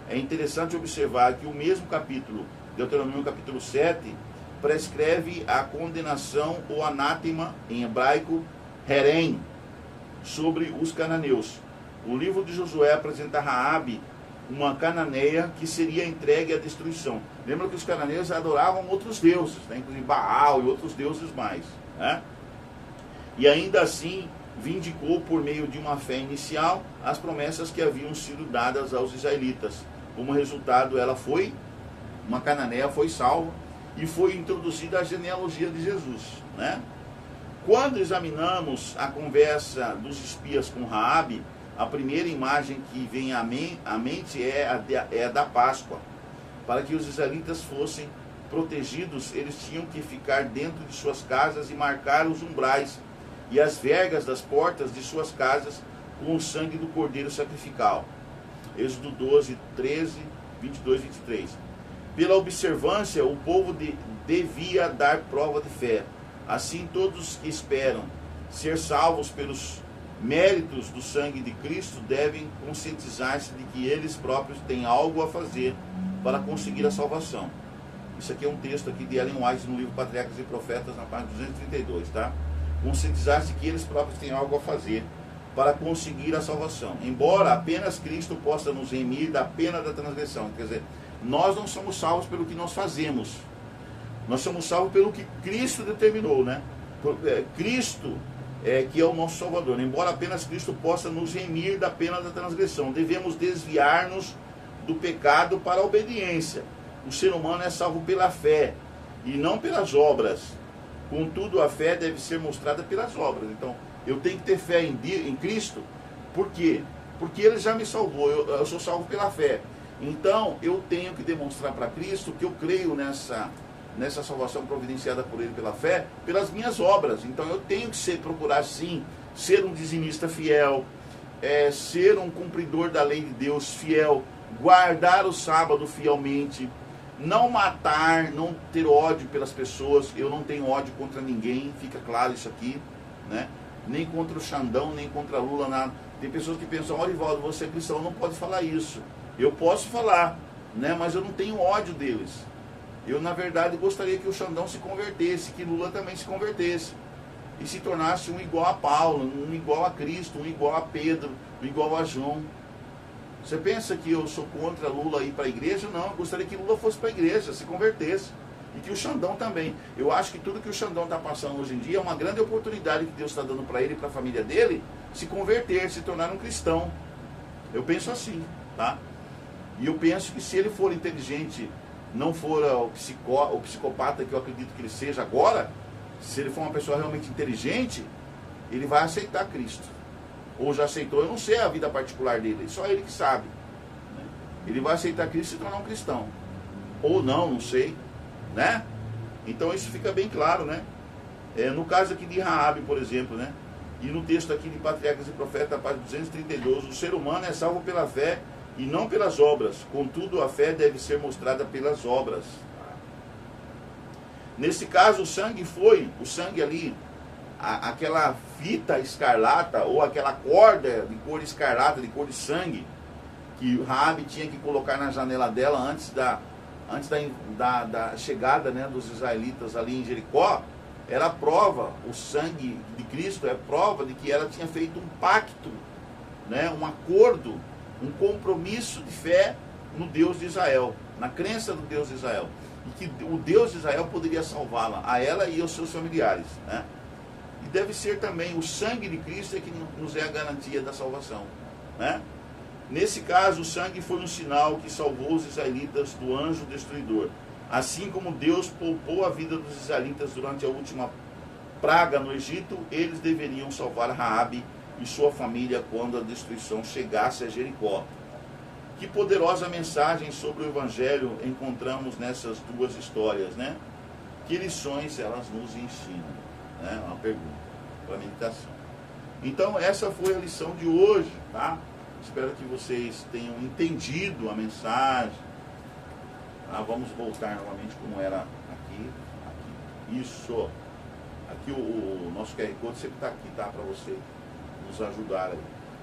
É interessante observar que o mesmo capítulo, Deuteronômio capítulo 7, prescreve a condenação ou anátema, em hebraico, herem, sobre os cananeus. O livro de Josué apresenta Raabe, uma cananeia que seria entregue à destruição. Lembra que os cananeus adoravam outros deuses, né? Inclusive Baal e outros deuses mais, né? E ainda assim vindicou por meio de uma fé inicial as promessas que haviam sido dadas aos israelitas. Como resultado, uma cananeia foi salva e foi introduzida a genealogia de Jesus, né? Quando examinamos a conversa dos espias com Raabe, a primeira imagem que vem à mente é a da Páscoa. Para que os israelitas fossem protegidos, eles tinham que ficar dentro de suas casas e marcar os umbrais e as vergas das portas de suas casas com o sangue do cordeiro sacrificial. Êxodo 12, 13, 22 e 23. Pela observância, o povo devia dar prova de fé. Assim, todos que esperam ser salvos pelos méritos do sangue de Cristo devem conscientizar-se de que eles próprios têm algo a fazer para conseguir a salvação. Isso aqui é um texto aqui de Ellen White no livro Patriarcas e Profetas, na página 232, tá? Conscientizar-se que eles próprios têm algo a fazer para conseguir a salvação. Embora apenas Cristo possa nos remir da pena da transgressão. Quer dizer, nós não somos salvos pelo que nós fazemos. Nós somos salvos pelo que Cristo determinou, né? Cristo que é o nosso Salvador. Embora apenas Cristo possa nos remir da pena da transgressão, devemos desviar-nos do pecado para a obediência. O ser humano é salvo pela fé e não pelas obras. Contudo, a fé deve ser mostrada pelas obras. Então, eu tenho que ter fé em Cristo. Por quê? Porque Ele já me salvou. Eu sou salvo pela fé. Então, eu tenho que demonstrar para Cristo que eu creio nessa salvação providenciada por Ele pela fé, pelas minhas obras. Então eu tenho que procurar sim, ser um dizimista fiel, ser um cumpridor da lei de Deus fiel, guardar o sábado fielmente, não matar, não ter ódio pelas pessoas. Eu não tenho ódio contra ninguém, fica claro isso aqui, né? Nem contra o Xandão, nem contra Lula, nada. Tem pessoas que pensam, Orivaldo, você é cristão, não pode falar isso. Eu posso falar, né? Mas eu não tenho ódio deles. Eu, na verdade, gostaria que o Xandão se convertesse, que Lula também se convertesse. E se tornasse um igual a Paulo, um igual a Cristo, um igual a Pedro, um igual a João. Você pensa que eu sou contra Lula ir para a igreja? Não, eu gostaria que Lula fosse para a igreja, se convertesse. E que o Xandão também. Eu acho que tudo que o Xandão está passando hoje em dia é uma grande oportunidade que Deus está dando para ele e para a família dele se converter, se tornar um cristão. Eu penso assim, tá? E eu penso que se ele for inteligente, não for o psicopata que eu acredito que ele seja agora, se ele for uma pessoa realmente inteligente, ele vai aceitar Cristo. Ou já aceitou, eu não sei a vida particular dele, só ele que sabe. Né? Ele vai aceitar Cristo e se tornar um cristão. Ou não sei. Né? Então isso fica bem claro, né? No caso aqui de Raabe, por exemplo, né? E no texto aqui de Patriarcas e Profetas, página 232, o ser humano é salvo pela fé e não pelas obras. Contudo, a fé deve ser mostrada pelas obras. Nesse caso, o sangue ali, aquela fita escarlata, ou aquela corda de cor escarlata, de cor de sangue, que Raabe tinha que colocar na janela dela antes da chegada, né, dos israelitas ali em Jericó, era prova, o sangue de Cristo é prova de que ela tinha feito um pacto, né, um acordo, um compromisso de fé no Deus de Israel, na crença do Deus de Israel, e que o Deus de Israel poderia salvá-la, a ela e aos seus familiares, né? E deve ser também o sangue de Cristo que nos é a garantia da salvação, né? Nesse caso, o sangue foi um sinal que salvou os israelitas do anjo destruidor. Assim como Deus poupou a vida dos israelitas durante a última praga no Egito, eles deveriam salvar Raabe e sua família quando a destruição chegasse a Jericó. Que poderosa mensagem sobre o Evangelho encontramos nessas duas histórias, né? Que lições elas nos ensinam? Né? Uma pergunta para meditação. Então, essa foi a lição de hoje, tá? Espero que vocês tenham entendido a mensagem. Vamos voltar novamente como era aqui. Isso. Aqui o nosso QR Code sempre está aqui, tá? Para você nos ajudar aí.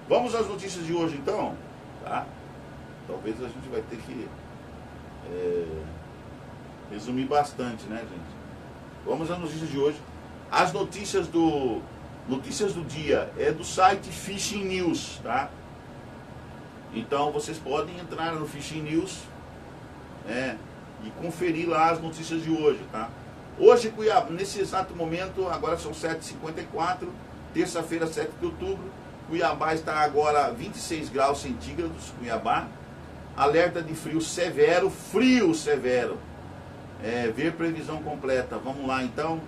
Vamos às notícias de hoje então, tá? Talvez a gente vai ter que resumir bastante, né, gente? Vamos às notícias de hoje. As notícias do dia é do site Fishing News, tá? Então vocês podem entrar no Fishing News e conferir lá as notícias de hoje, tá? Hoje, Cuiabá, nesse exato momento, agora são 7h54, terça-feira, 7 de outubro, Cuiabá está agora 26 graus centígrados, Cuiabá. Alerta de frio severo. Ver previsão completa. Vamos lá então.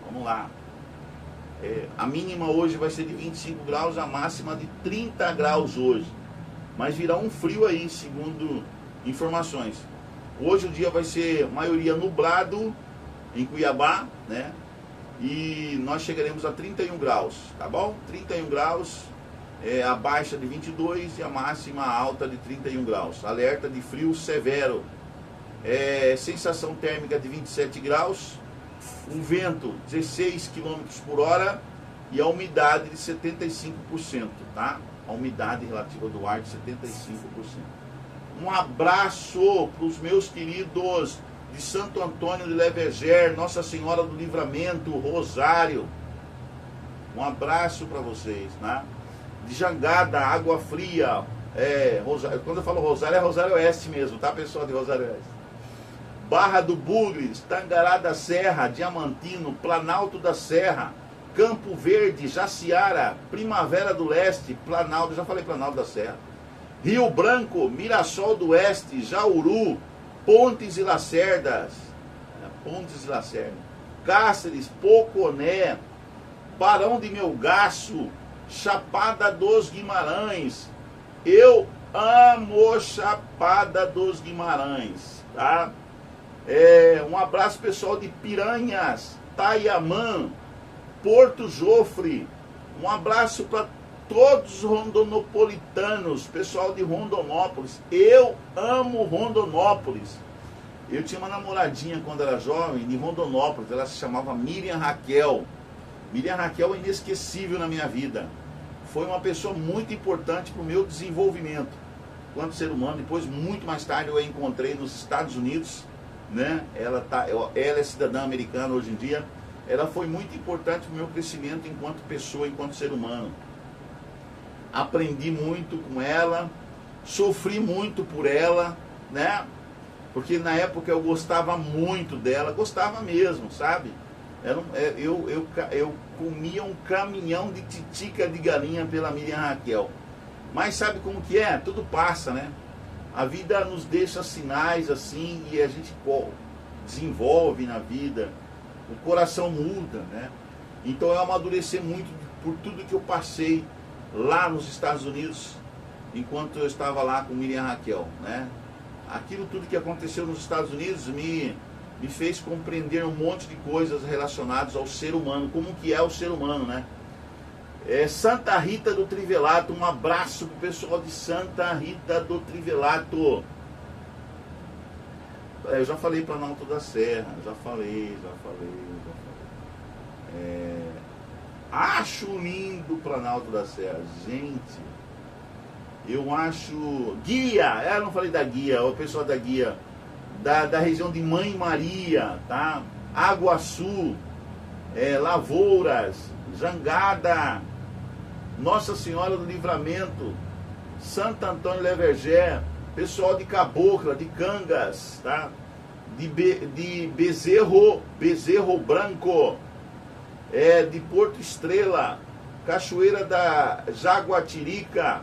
Vamos lá. A mínima hoje vai ser de 25 graus, a máxima de 30 graus hoje. Mas virá um frio aí, segundo informações. Hoje o dia vai ser maioria nublado em Cuiabá, né? E nós chegaremos a 31 graus, tá bom? 31 graus, a baixa de 22 e a máxima alta de 31 graus. Alerta de frio severo. Sensação térmica de 27 graus. Um vento 16 km por hora e a umidade de 75%, tá? A umidade relativa do ar de 75%. Um abraço para os meus queridos de Santo Antônio de Leveger, Nossa Senhora do Livramento, Rosário. Um abraço para vocês, né? De Jangada, Água Fria, Rosário, quando eu falo Rosário, é Rosário Oeste mesmo, tá, pessoal de Rosário Oeste? Barra do Bugres, Tangará da Serra, Diamantino, Planalto da Serra, Campo Verde, Jaciara, Primavera do Leste, Planalto, já falei Planalto da Serra, Rio Branco, Mirassol do Oeste, Jauru, Pontes e Lacerdas, Cáceres, Poconé, Barão de Melgaço, Chapada dos Guimarães. Eu amo Chapada dos Guimarães, tá? Um abraço pessoal de Piranhas, Taiamã, Porto Jofre. Um abraço para todos os rondonopolitanos, pessoal de Rondonópolis. Eu amo Rondonópolis. Eu tinha uma namoradinha quando era jovem de Rondonópolis, ela se chamava Miriam Raquel. Miriam Raquel é inesquecível na minha vida. Foi uma pessoa muito importante para o meu desenvolvimento enquanto ser humano. Depois, muito mais tarde, eu a encontrei nos Estados Unidos, né? Ela é cidadã americana hoje em dia. Ela foi muito importante para o meu crescimento enquanto pessoa, enquanto ser humano. Aprendi muito com ela, sofri muito por ela, né? Porque na época eu gostava muito dela, gostava mesmo, sabe? Eu comia um caminhão de titica de galinha pela Miriam Raquel. Mas sabe como que é? Tudo passa, né? A vida nos deixa sinais assim e a gente desenvolve na vida. O coração muda, né? Então eu amadureci muito por tudo que eu passei lá nos Estados Unidos, enquanto eu estava lá com Miriam Raquel, né? Aquilo tudo que aconteceu nos Estados Unidos me fez compreender um monte de coisas relacionadas ao ser humano, como que é o ser humano, né? Santa Rita do Trivelato, um abraço pro pessoal de Santa Rita do Trivelato. Eu já falei Planalto da Serra, já falei. Acho lindo o Planalto da Serra, gente. Eu acho... Guia, eu não falei da Guia, o pessoal da Guia, da região de Mãe Maria, tá? Aguaçu, Lavouras, Jangada, Nossa Senhora do Livramento, Santo Antônio Levergé, pessoal de Cabocla, de Cangas, tá? De Bezerro Branco, de Porto Estrela, Cachoeira da Jaguatirica,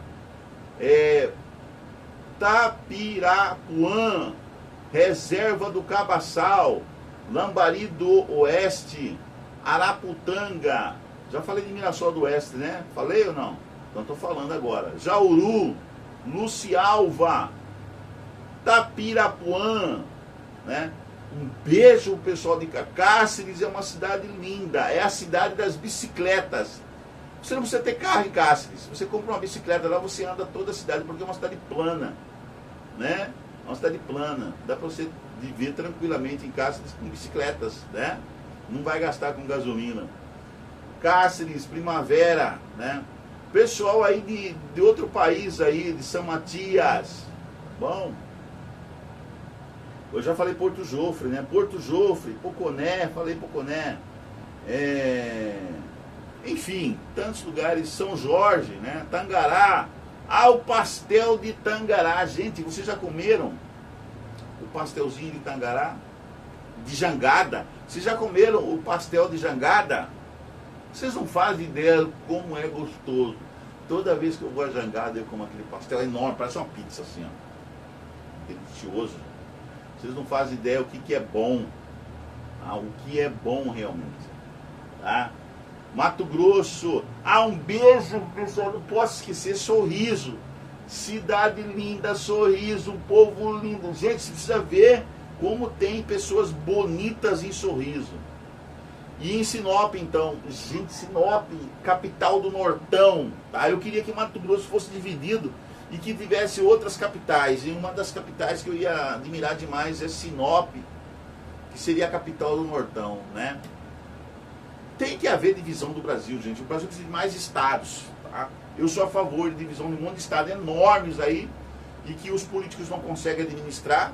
Tapirapuã, Reserva do Cabaçal, Lambari do Oeste, Araputanga. Já falei de Mirassol do Oeste, né? Falei ou não? Então estou falando agora. Jauru, Lucialva, Tapirapuã, né? Um beijo pro pessoal de Cáceres. É uma cidade linda, é a cidade das bicicletas. Você não precisa ter carro em Cáceres. Você compra uma bicicleta lá, você anda toda a cidade, porque é uma cidade plana, né? É uma cidade plana. Dá para você viver tranquilamente em Cáceres com bicicletas, né? Não vai gastar com gasolina. Cáceres, Primavera, né? Pessoal aí de outro país aí, de São Matias. Bom, eu já falei Porto Jofre, né? Porto Jofre, Poconé, falei Poconé. Enfim, tantos lugares. São Jorge, né? Tangará. O pastel de Tangará. Gente, vocês já comeram o pastelzinho de Tangará? De Jangada? Vocês já comeram o pastel de Jangada? Vocês não fazem ideia como é gostoso. Toda vez que eu vou a Jangada, eu como aquele pastel enorme, parece uma pizza assim, ó. Delicioso. Vocês não fazem ideia o que é bom. O que é bom realmente. Tá? Mato Grosso. Um beijo, pessoal. Não posso esquecer. Sorriso. Cidade linda, Sorriso. Um povo lindo. Gente, você precisa ver como tem pessoas bonitas em Sorriso. E em Sinop, então. Gente, Sinop, capital do Nortão. Tá? Eu queria que Mato Grosso fosse dividido e que tivesse outras capitais. E uma das capitais que eu ia admirar demais é Sinop, que seria a capital do Nortão, né? Tem que haver divisão do Brasil, gente. O Brasil precisa de mais estados, tá? Eu sou a favor de divisão de um monte de estados enormes aí e que os políticos não conseguem administrar.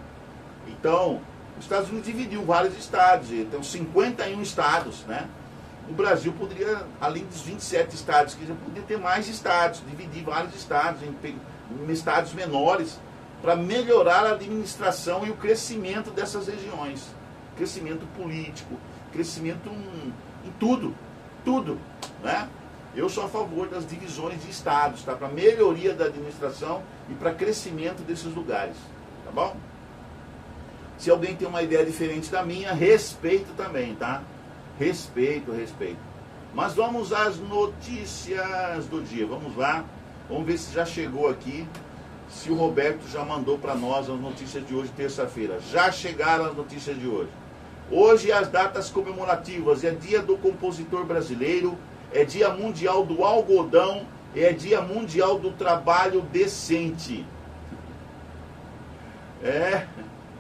Então, os Estados Unidos dividiu vários estados, então 51 estados, né? o Brasil poderia, além dos 27 estados, que já poderia ter mais estados, dividir vários estados em estados menores, para melhorar a administração e o crescimento dessas regiões. Crescimento político, crescimento em tudo, né? Eu sou a favor das divisões de estados, tá? Para melhoria da administração e para crescimento desses lugares, tá bom? Se alguém tem uma ideia diferente da minha, respeito também, tá? Respeito. Mas vamos às notícias do dia. Vamos lá. Vamos ver se já chegou aqui. Se o Roberto já mandou para nós as notícias de hoje, terça-feira. Já chegaram as notícias de hoje. Hoje as datas comemorativas. É dia do compositor brasileiro. É dia mundial do algodão. É dia mundial do trabalho decente.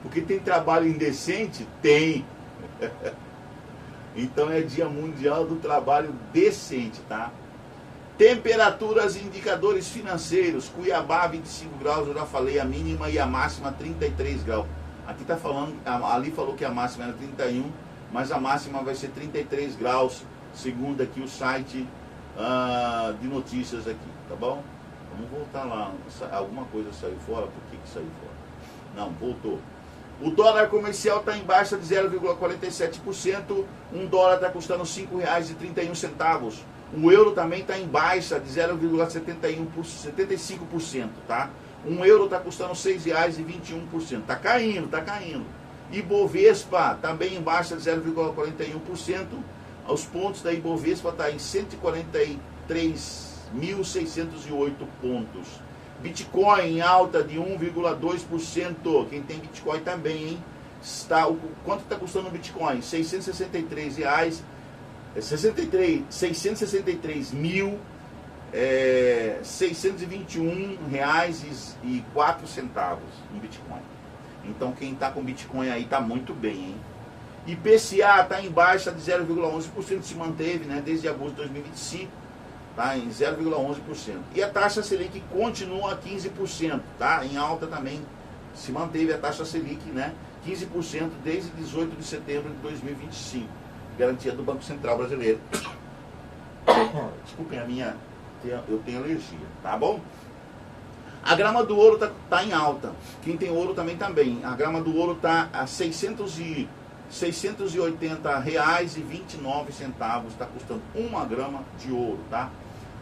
Porque tem trabalho indecente? Tem. Então é dia mundial do trabalho decente, tá? Temperaturas e indicadores financeiros. Cuiabá, 25 graus, eu já falei, a mínima e a máxima 33 graus. Aqui tá falando, ali falou que a máxima era 31, mas a máxima vai ser 33 graus, segundo aqui o site de notícias aqui, tá bom? Vamos voltar lá. Alguma coisa saiu fora? Por que saiu fora? Não, voltou. O dólar comercial está em baixa de 0,47%. Um dólar está custando R$ 5,31. O euro também está em baixa de 0,75%, tá? Um euro está custando R$ 6,21%. Está caindo. Ibovespa também em baixa de 0,41%. Os pontos da Ibovespa estão em 143.608 pontos. Bitcoin em alta de 1,2%. Quem tem Bitcoin também, hein? Quanto está custando o Bitcoin? R$ 663,00. 621 reais e 4 centavos no Bitcoin. Então quem está com Bitcoin aí está muito bem, hein? IPCA está em baixa de 0,11%, se manteve, né, desde agosto de 2025, tá, em 0,11%. E a taxa Selic continua a 15%, tá, em alta também, se manteve a taxa Selic, né, 15% desde 18 de setembro de 2025, garantia do Banco Central Brasileiro. Desculpem eu tenho alergia, tá bom? A grama do ouro tá em alta. Quem tem ouro também. A grama do ouro tá a R$ 680,29, está custando uma grama de ouro, tá?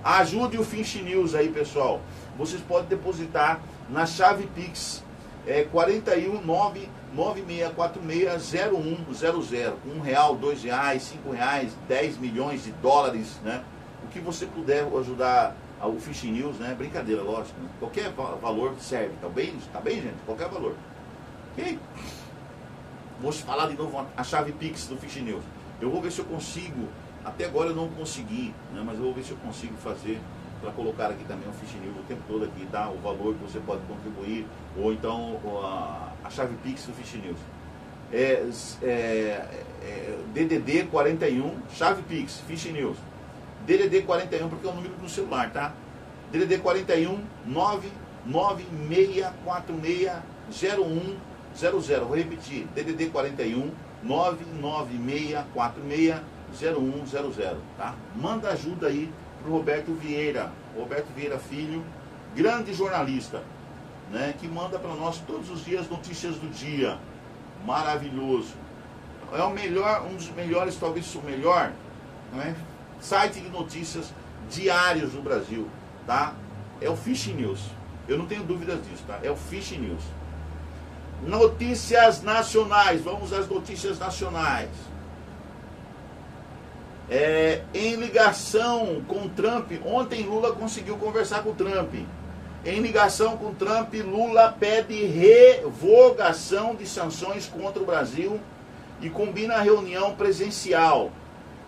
Ajude o Finch News aí, pessoal. Vocês podem depositar na chave Pix 41996460100, R$1, R$2, R$5, 10 milhões de dólares, né? O que você puder ajudar o Finch News, né? Brincadeira, lógico, né? Qualquer valor serve, tá bem, gente? Qualquer valor. Ok? Vou falar de novo a chave Pix do Finch News. Eu vou ver se eu consigo, até agora eu não consegui, né? Mas eu vou ver se eu consigo fazer para colocar aqui também o Finch News o tempo todo aqui, tá? O valor que você pode contribuir, ou então a chave Pix do Finch News. DDD 41, chave Pix, Finch News. DDD 41, porque é o número do celular, tá? DDD 41 996460100. Vou repetir, DDD 41 996460100, tá? Manda ajuda aí pro Roberto Vieira Filho, grande jornalista, né, que manda para nós todos os dias notícias do dia. Maravilhoso. É o melhor, um dos melhores, talvez o melhor, né, site de notícias diários do Brasil, tá? É o Finch News. Eu não tenho dúvidas disso, tá? É o Finch News. Notícias nacionais. Vamos às notícias nacionais. Em ligação com Trump, ontem Lula conseguiu conversar com Trump. Em ligação com Trump, Lula pede revogação de sanções contra o Brasil e combina a reunião presencial.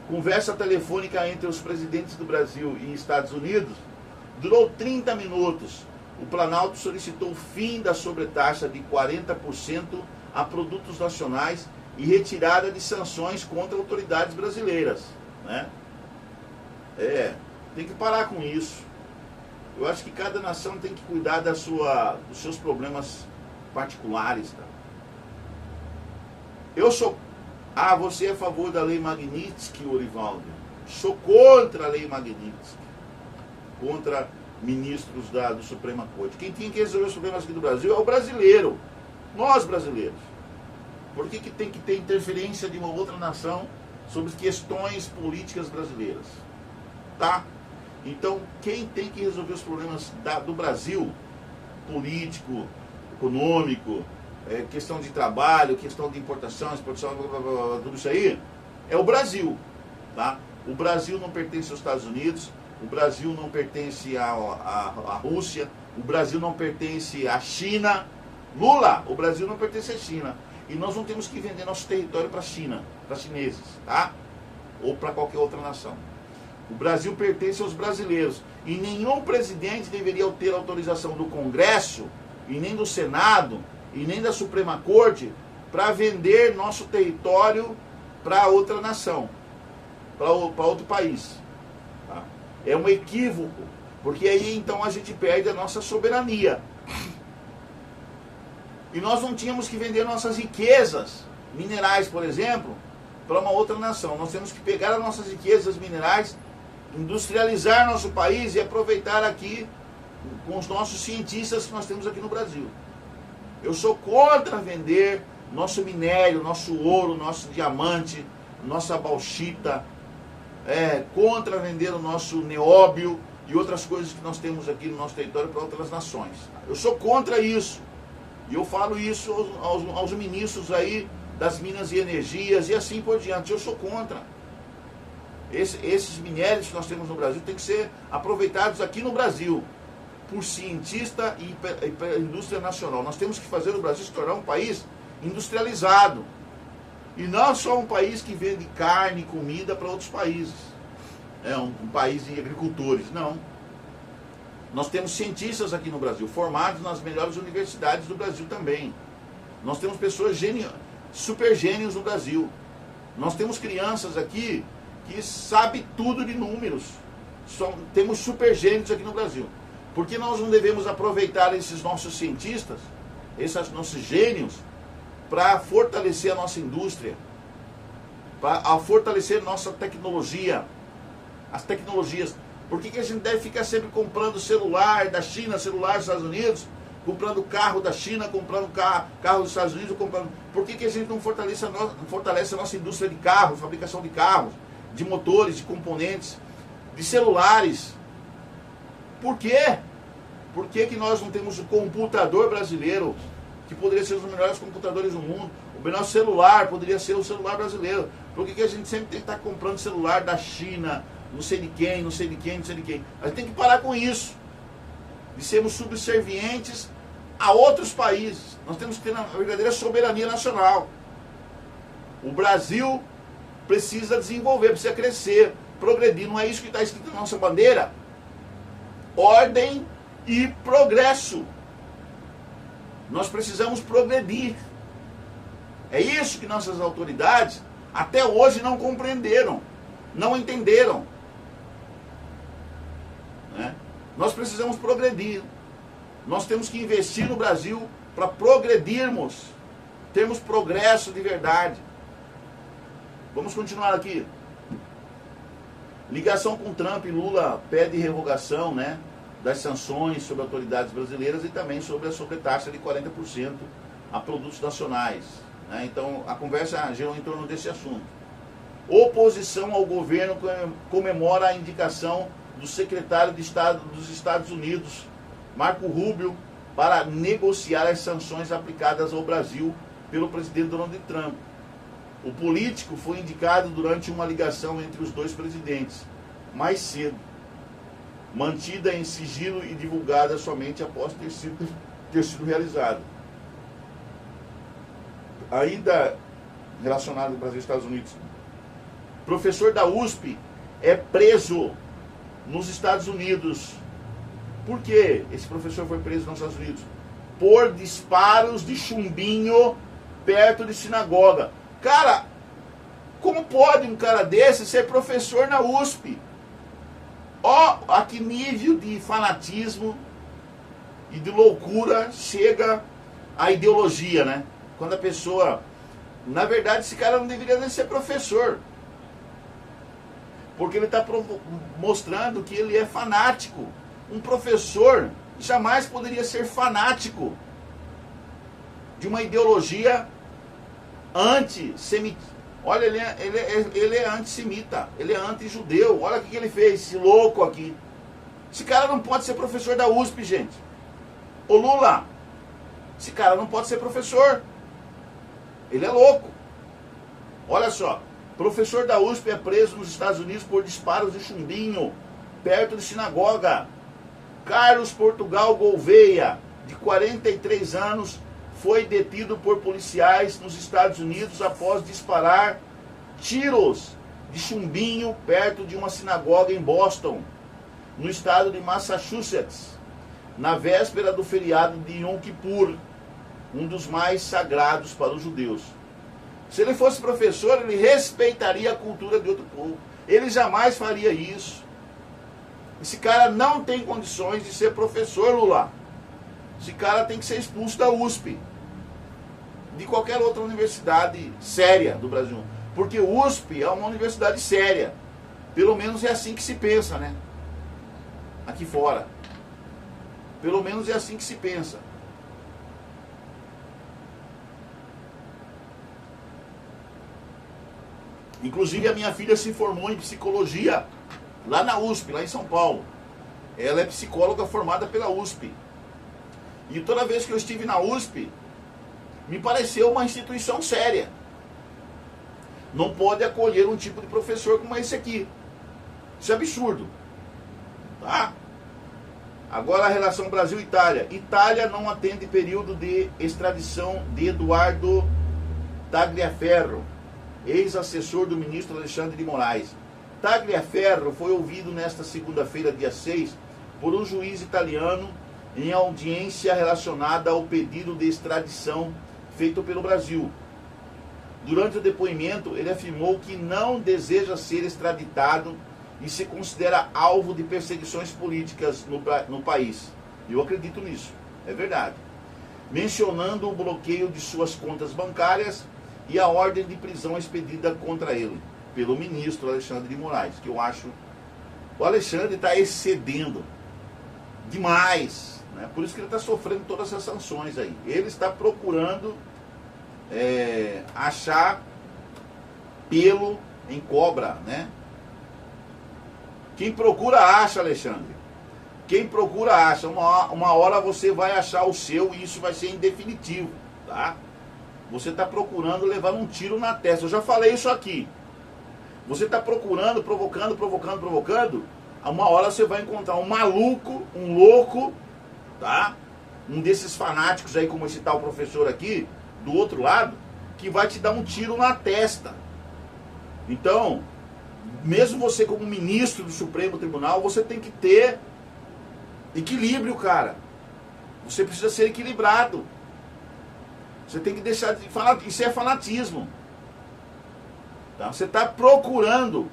Conversa telefônica entre os presidentes do Brasil e Estados Unidos durou 30 minutos. O Planalto solicitou o fim da sobretaxa de 40% a produtos nacionais e retirada de sanções contra autoridades brasileiras, né? Tem que parar com isso. Eu acho que cada nação tem que cuidar dos seus problemas particulares, tá? Você é a favor da lei Magnitsky, Orivaldo? Sou contra a lei Magnitsky, contra ministros do Suprema Corte. Quem tinha que resolver os problemas aqui do Brasil é o brasileiro, nós brasileiros. Por que tem que ter interferência de uma outra nação sobre questões políticas brasileiras? Tá? Então, quem tem que resolver os problemas do Brasil, político, econômico, questão de trabalho, questão de importação, exportação, tudo isso aí, é o Brasil. Tá? O Brasil não pertence aos Estados Unidos, o Brasil não pertence à Rússia, o Brasil não pertence à China. Lula, o Brasil não pertence à China. E nós não temos que vender nosso território para a China, para chineses, tá? Ou para qualquer outra nação. O Brasil pertence aos brasileiros. E nenhum presidente deveria ter autorização do Congresso, e nem do Senado, e nem da Suprema Corte, para vender nosso território para outra nação, para outro país. Tá? É um equívoco, porque aí então a gente perde a nossa soberania. E nós não tínhamos que vender nossas riquezas minerais, por exemplo, para uma outra nação. Nós temos que pegar as nossas riquezas minerais, industrializar nosso país e aproveitar aqui com os nossos cientistas que nós temos aqui no Brasil. Eu sou contra vender nosso minério, nosso ouro, nosso diamante, nossa bauxita, contra vender o nosso nióbio e outras coisas que nós temos aqui no nosso território para outras nações. Eu sou contra isso. E eu falo isso aos ministros aí das Minas e Energias e assim por diante. Eu sou contra. Esses minérios que nós temos no Brasil têm que ser aproveitados aqui no Brasil por cientista e pela indústria nacional. Nós temos que fazer o Brasil se tornar um país industrializado. E não só um país que vende carne e comida para outros países. Um país de agricultores. Não. Nós temos cientistas aqui no Brasil, formados nas melhores universidades do Brasil também. Nós temos pessoas super gênios no Brasil. Nós temos crianças aqui que sabem tudo de números. Temos super gênios aqui no Brasil. Por que nós não devemos aproveitar esses nossos cientistas, esses nossos gênios, para fortalecer a nossa indústria, para fortalecer nossa tecnologia, as tecnologias? Por que a gente deve ficar sempre comprando celular da China, celular dos Estados Unidos, comprando carro da China, comprando carro dos Estados Unidos, comprando... Por que a gente não fortalece a nossa indústria de carros, fabricação de carros, de motores, de componentes, de celulares? Por quê? Por que nós não temos o computador brasileiro, que poderia ser um dos melhores computadores do mundo? O melhor celular poderia ser o celular brasileiro. Por que a gente sempre tem que estar comprando celular da China, não sei de quem, não sei de quem, não sei de quem? A gente tem que parar com isso, de sermos subservientes a outros países. Nós temos que ter uma verdadeira soberania nacional. O Brasil precisa desenvolver, precisa crescer, progredir. Não é isso que está escrito na nossa bandeira? Ordem e progresso. Nós precisamos progredir. É isso que nossas autoridades até hoje não compreenderam, não entenderam. Nós precisamos progredir. Nós temos que investir no Brasil para progredirmos, termos progresso de verdade. Vamos continuar aqui. Ligação com Trump e Lula pede revogação, das sanções sobre autoridades brasileiras e também sobre a sobretaxa de 40% a produtos nacionais. Então, a conversa girou em torno desse assunto. Oposição ao governo comemora a indicação do secretário de Estado dos Estados Unidos, Marco Rubio, para negociar as sanções aplicadas ao Brasil pelo presidente Donald Trump. O político foi indicado durante uma ligação entre os dois presidentes, mais cedo, mantida em sigilo e divulgada somente após ter sido realizada. Ainda relacionado ao Brasil e Estados Unidos, professor da USP é preso nos Estados Unidos. Por que esse professor foi preso nos Estados Unidos? Por disparos de chumbinho perto de sinagoga. Cara, como pode um cara desse ser professor na USP? Ó, a que nível de fanatismo e de loucura chega a ideologia, Quando a pessoa... Na verdade, esse cara não deveria nem ser professor. Porque ele está mostrando que ele é fanático. Um professor jamais poderia ser fanático de uma ideologia antissemita. Olha, ele é antissemita, ele é anti-judeu. Olha o que ele fez, esse louco aqui. Esse cara não pode ser professor da USP, gente. Ô Lula, esse cara não pode ser professor. Ele é louco. Olha só, professor da USP é preso nos Estados Unidos por disparos de chumbinho, perto de sinagoga. Carlos Portugal Gouveia, de 43 anos, foi detido por policiais nos Estados Unidos após disparar tiros de chumbinho perto de uma sinagoga em Boston, no estado de Massachusetts, na véspera do feriado de Yom Kippur, um dos mais sagrados para os judeus. Se ele fosse professor, ele respeitaria a cultura de outro povo. Ele jamais faria isso. Esse cara não tem condições de ser professor, Lula. Esse cara tem que ser expulso da USP. De qualquer outra universidade séria do Brasil. Porque USP é uma universidade séria. Pelo menos é assim que se pensa, né? Aqui fora. Pelo menos é assim que se pensa. Inclusive a minha filha se formou em psicologia lá na USP, lá em São Paulo. Ela é psicóloga formada pela USP. E toda vez que eu estive na USP, me pareceu uma instituição séria. Não pode acolher um tipo de professor como esse aqui. Isso é absurdo. Tá? Agora a relação Brasil-Itália. Itália não atende período de extradição de Eduardo Tagliaferro, ex-assessor do ministro Alexandre de Moraes. Tagliaferro foi ouvido nesta segunda-feira, dia 6, por um juiz italiano em audiência relacionada ao pedido de extradição feito pelo Brasil. Durante o depoimento, ele afirmou que não deseja ser extraditado e se considera alvo de perseguições políticas no país. Eu acredito nisso, é verdade. Mencionando o bloqueio de suas contas bancárias e a ordem de prisão expedida contra ele pelo ministro Alexandre de Moraes, que eu acho o Alexandre está excedendo demais, né? Por isso que ele está sofrendo todas essas sanções aí. Ele está procurando achar pelo em cobra, né? Quem procura acha, Alexandre. Quem procura acha. Uma hora você vai achar o seu e isso vai ser em definitivo, tá? Você está procurando levar um tiro na testa. Eu já falei isso aqui. Você está procurando, provocando. Uma hora você vai encontrar um maluco, um louco, tá? Um desses fanáticos aí, como esse tal professor aqui, do outro lado, que vai te dar um tiro na testa. Então, mesmo você como ministro do Supremo Tribunal, você tem que ter equilíbrio, cara. Você precisa ser equilibrado. Você tem que deixar de falar, isso é fanatismo. Tá? Você está procurando,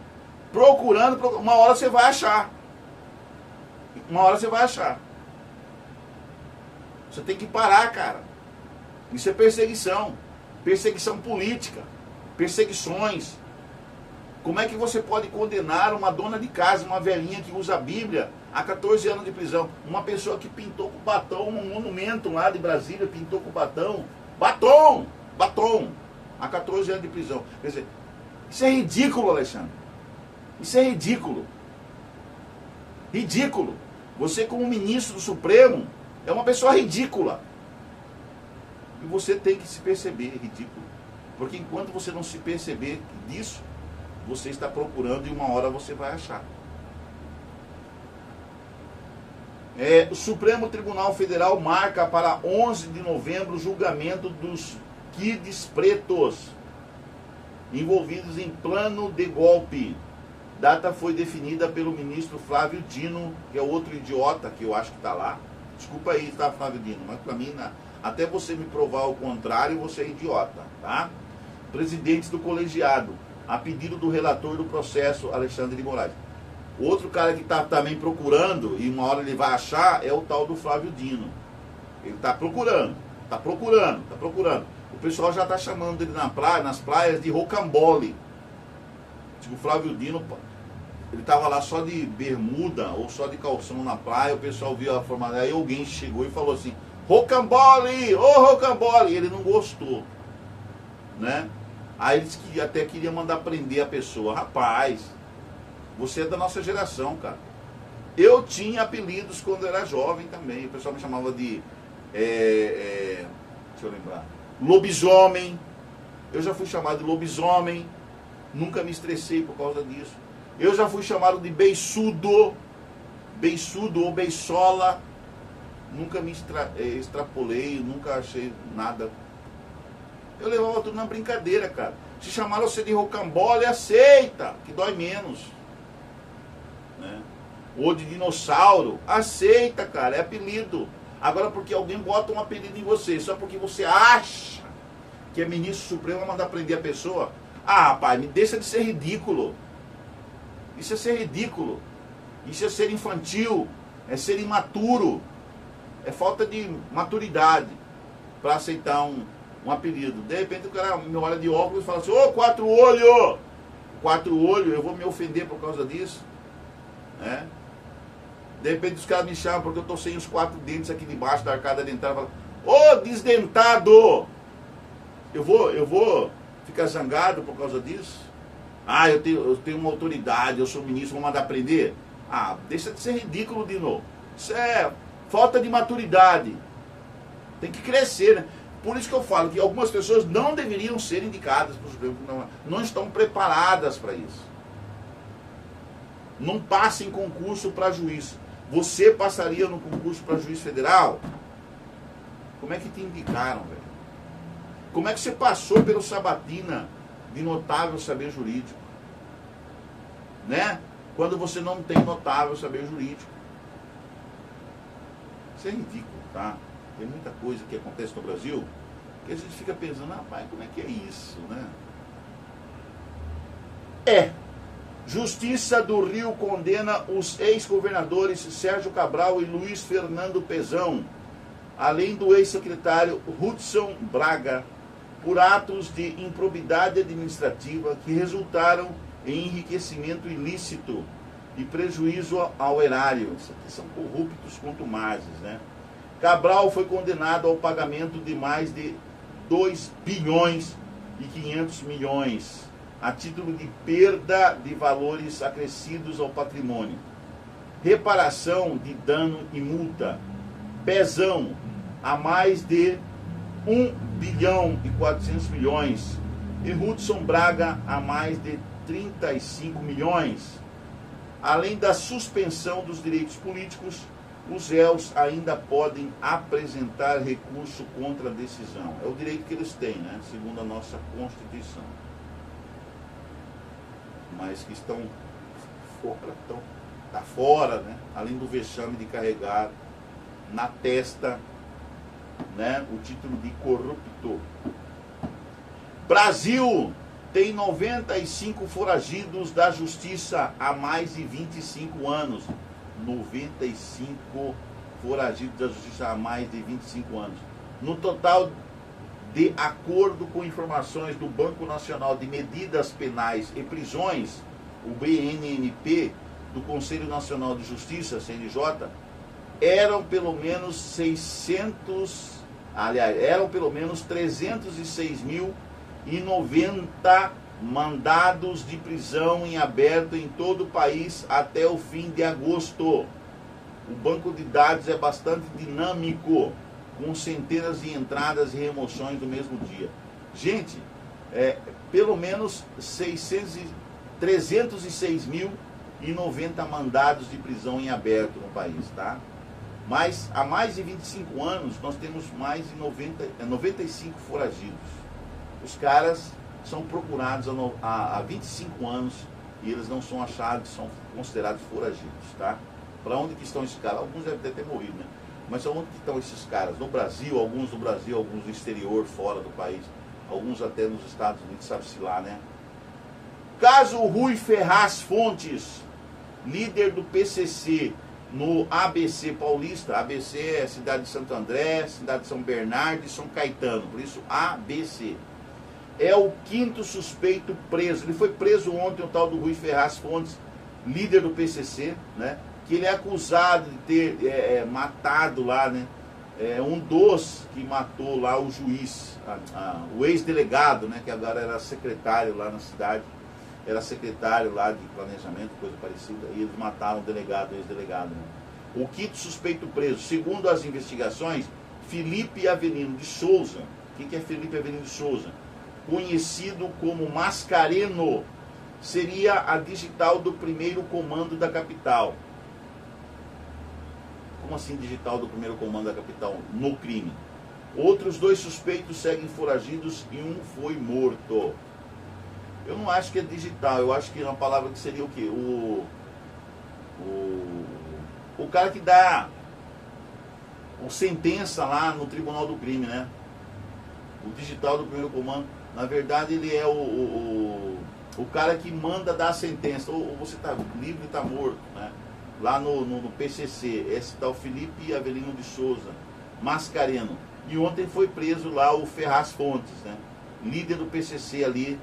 uma hora você vai achar. Uma hora você vai achar. Você tem que parar, cara. Isso é perseguição. Perseguição política. Perseguições. Como é que você pode condenar uma dona de casa, uma velhinha que usa a Bíblia, a 14 anos de prisão? Uma pessoa que pintou com batom, um monumento lá de Brasília, pintou com batom, a 14 anos de prisão. Quer dizer, isso é ridículo, Alexandre. Isso é ridículo. Ridículo. Você como ministro do Supremo é uma pessoa ridícula. E você tem que se perceber ridículo. Porque enquanto você não se perceber disso, você está procurando e uma hora você vai achar. O Supremo Tribunal Federal marca para 11 de novembro o julgamento dos kids pretos envolvidos em plano de golpe. Data foi definida pelo ministro Flávio Dino, que é outro idiota que eu acho que está lá. Desculpa aí, tá, Flávio Dino, mas para mim, até você me provar o contrário, você é idiota, tá? Presidentes do colegiado, a pedido do relator do processo, Alexandre de Moraes. Outro cara que está também procurando, e uma hora ele vai achar, é o tal do Flávio Dino. Ele está procurando. O pessoal já está chamando ele nas praias de rocambole. Tipo, o Flávio Dino ele estava lá só de bermuda ou só de calção na praia, o pessoal viu a forma, aí alguém chegou e falou assim, Rocambole, ô Rocambole, ele não gostou, né? Aí ele disse que até queria mandar prender a pessoa. Rapaz, você é da nossa geração, cara. Eu tinha apelidos quando eu era jovem também, o pessoal me chamava de, deixa eu lembrar, lobisomem, eu já fui chamado de lobisomem, nunca me estressei por causa disso. Eu já fui chamado de beiçudo ou beiçola. Nunca me extrapolei, nunca achei nada. Eu levava tudo na brincadeira, cara. Se chamaram você de rocambole, aceita, que dói menos. Né? Ou de dinossauro, aceita, cara, é apelido. Agora porque alguém bota um apelido em você, só porque você acha que é ministro supremo, vai mandar prender a pessoa. Ah, rapaz, me deixa de ser ridículo. Isso é ser ridículo. Isso é ser infantil. É ser imaturo. É falta de maturidade para aceitar um apelido. De repente o cara me olha de óculos e fala assim, ô, quatro olho! Quatro olho, eu vou me ofender por causa disso. Né? De repente os caras me chamam porque eu estou sem os 4 dentes aqui debaixo da arcada dentária. Falam, ô, desdentado! Eu vou ficar zangado por causa disso? Ah, eu tenho uma autoridade, eu sou ministro, vou mandar prender? Ah, deixa de ser ridículo de novo. Isso é falta de maturidade. Tem que crescer, né? Por isso que eu falo que algumas pessoas não deveriam ser indicadas para o Supremo Tribunal. Não estão preparadas para isso. Não passa em concurso para juiz. Você passaria no concurso para juiz federal? Como é que te indicaram, velho? Como é que você passou pelo Sabatina de notável saber jurídico? Né? Quando você não tem notável saber jurídico. Isso é ridículo, tá? Tem muita coisa que acontece no Brasil que a gente fica pensando, rapaz, como é que é isso, né? Justiça do Rio condena os ex-governadores Sérgio Cabral e Luiz Fernando Pezão, além do ex-secretário Hudson Braga, por atos de improbidade administrativa que resultaram em enriquecimento ilícito e prejuízo ao erário. Isso aqui são corruptos contumazes, né? Cabral foi condenado ao pagamento de mais de 2 bilhões e 500 milhões a título de perda de valores acrescidos ao patrimônio, reparação de dano e multa. Pezão a mais de 1 bilhão e 400 milhões e Hudson Braga a mais de 35 milhões. Além da suspensão dos direitos políticos, os réus ainda podem apresentar recurso contra a decisão. É o direito que eles têm, né? Segundo a nossa Constituição. Mas que estão fora, né? Além do vexame de carregar na testa, né, o título de corruptor. Brasil tem 95 foragidos da justiça há mais de 25 anos. 95 foragidos da justiça há mais de 25 anos. No total, de acordo com informações do Banco Nacional de Medidas Penais e Prisões, o BNMP, do Conselho Nacional de Justiça, CNJ, eram pelo menos 306.090 mandados de prisão em aberto em todo o país até o fim de agosto. O banco de dados é bastante dinâmico, com centenas de entradas e remoções do mesmo dia. Gente, pelo menos 306.090 mandados de prisão em aberto no país, tá? Mas há mais de 25 anos nós temos mais de 95 foragidos. Os caras são procurados há 25 anos e eles não são achados, são considerados foragidos, tá? Para onde que estão esses caras? Alguns devem ter morrido, né? Mas onde que estão esses caras? No Brasil, alguns do Brasil, alguns do exterior, fora do país, alguns até nos Estados Unidos, sabe-se lá, né? Caso Rui Ferraz Fontes, líder do PCC no ABC Paulista. ABC é cidade de Santo André, cidade de São Bernardo e São Caetano, por isso ABC. É o 5º suspeito preso. Ele foi preso ontem, o tal do Rui Ferraz Fontes, líder do PCC, né? Que ele é acusado de ter matado lá, né? Um dos que matou lá o juiz, o ex-delegado, né? Que agora era secretário lá na cidade, era secretário lá de planejamento, coisa parecida, e eles mataram o delegado, o ex-delegado, né? O quinto suspeito preso, segundo as investigações, Felipe Avelino de Souza. O que é Felipe Avelino de Souza? Conhecido como Mascareno, seria a digital do primeiro comando da capital. Como assim digital do primeiro comando da capital? No crime. Outros 2 suspeitos seguem foragidos e um foi morto. Eu não acho que é digital, eu acho que é uma palavra que seria o quê? O cara que dá o sentença lá no tribunal do crime, né? O digital do primeiro comando, na verdade ele é o cara que manda dar a sentença, ou você está livre ou está morto, né? Lá no PCC, esse tal Felipe Avelino de Souza, Mascareno. E ontem foi preso lá o Ferraz Fontes, né? Líder do PCC ali,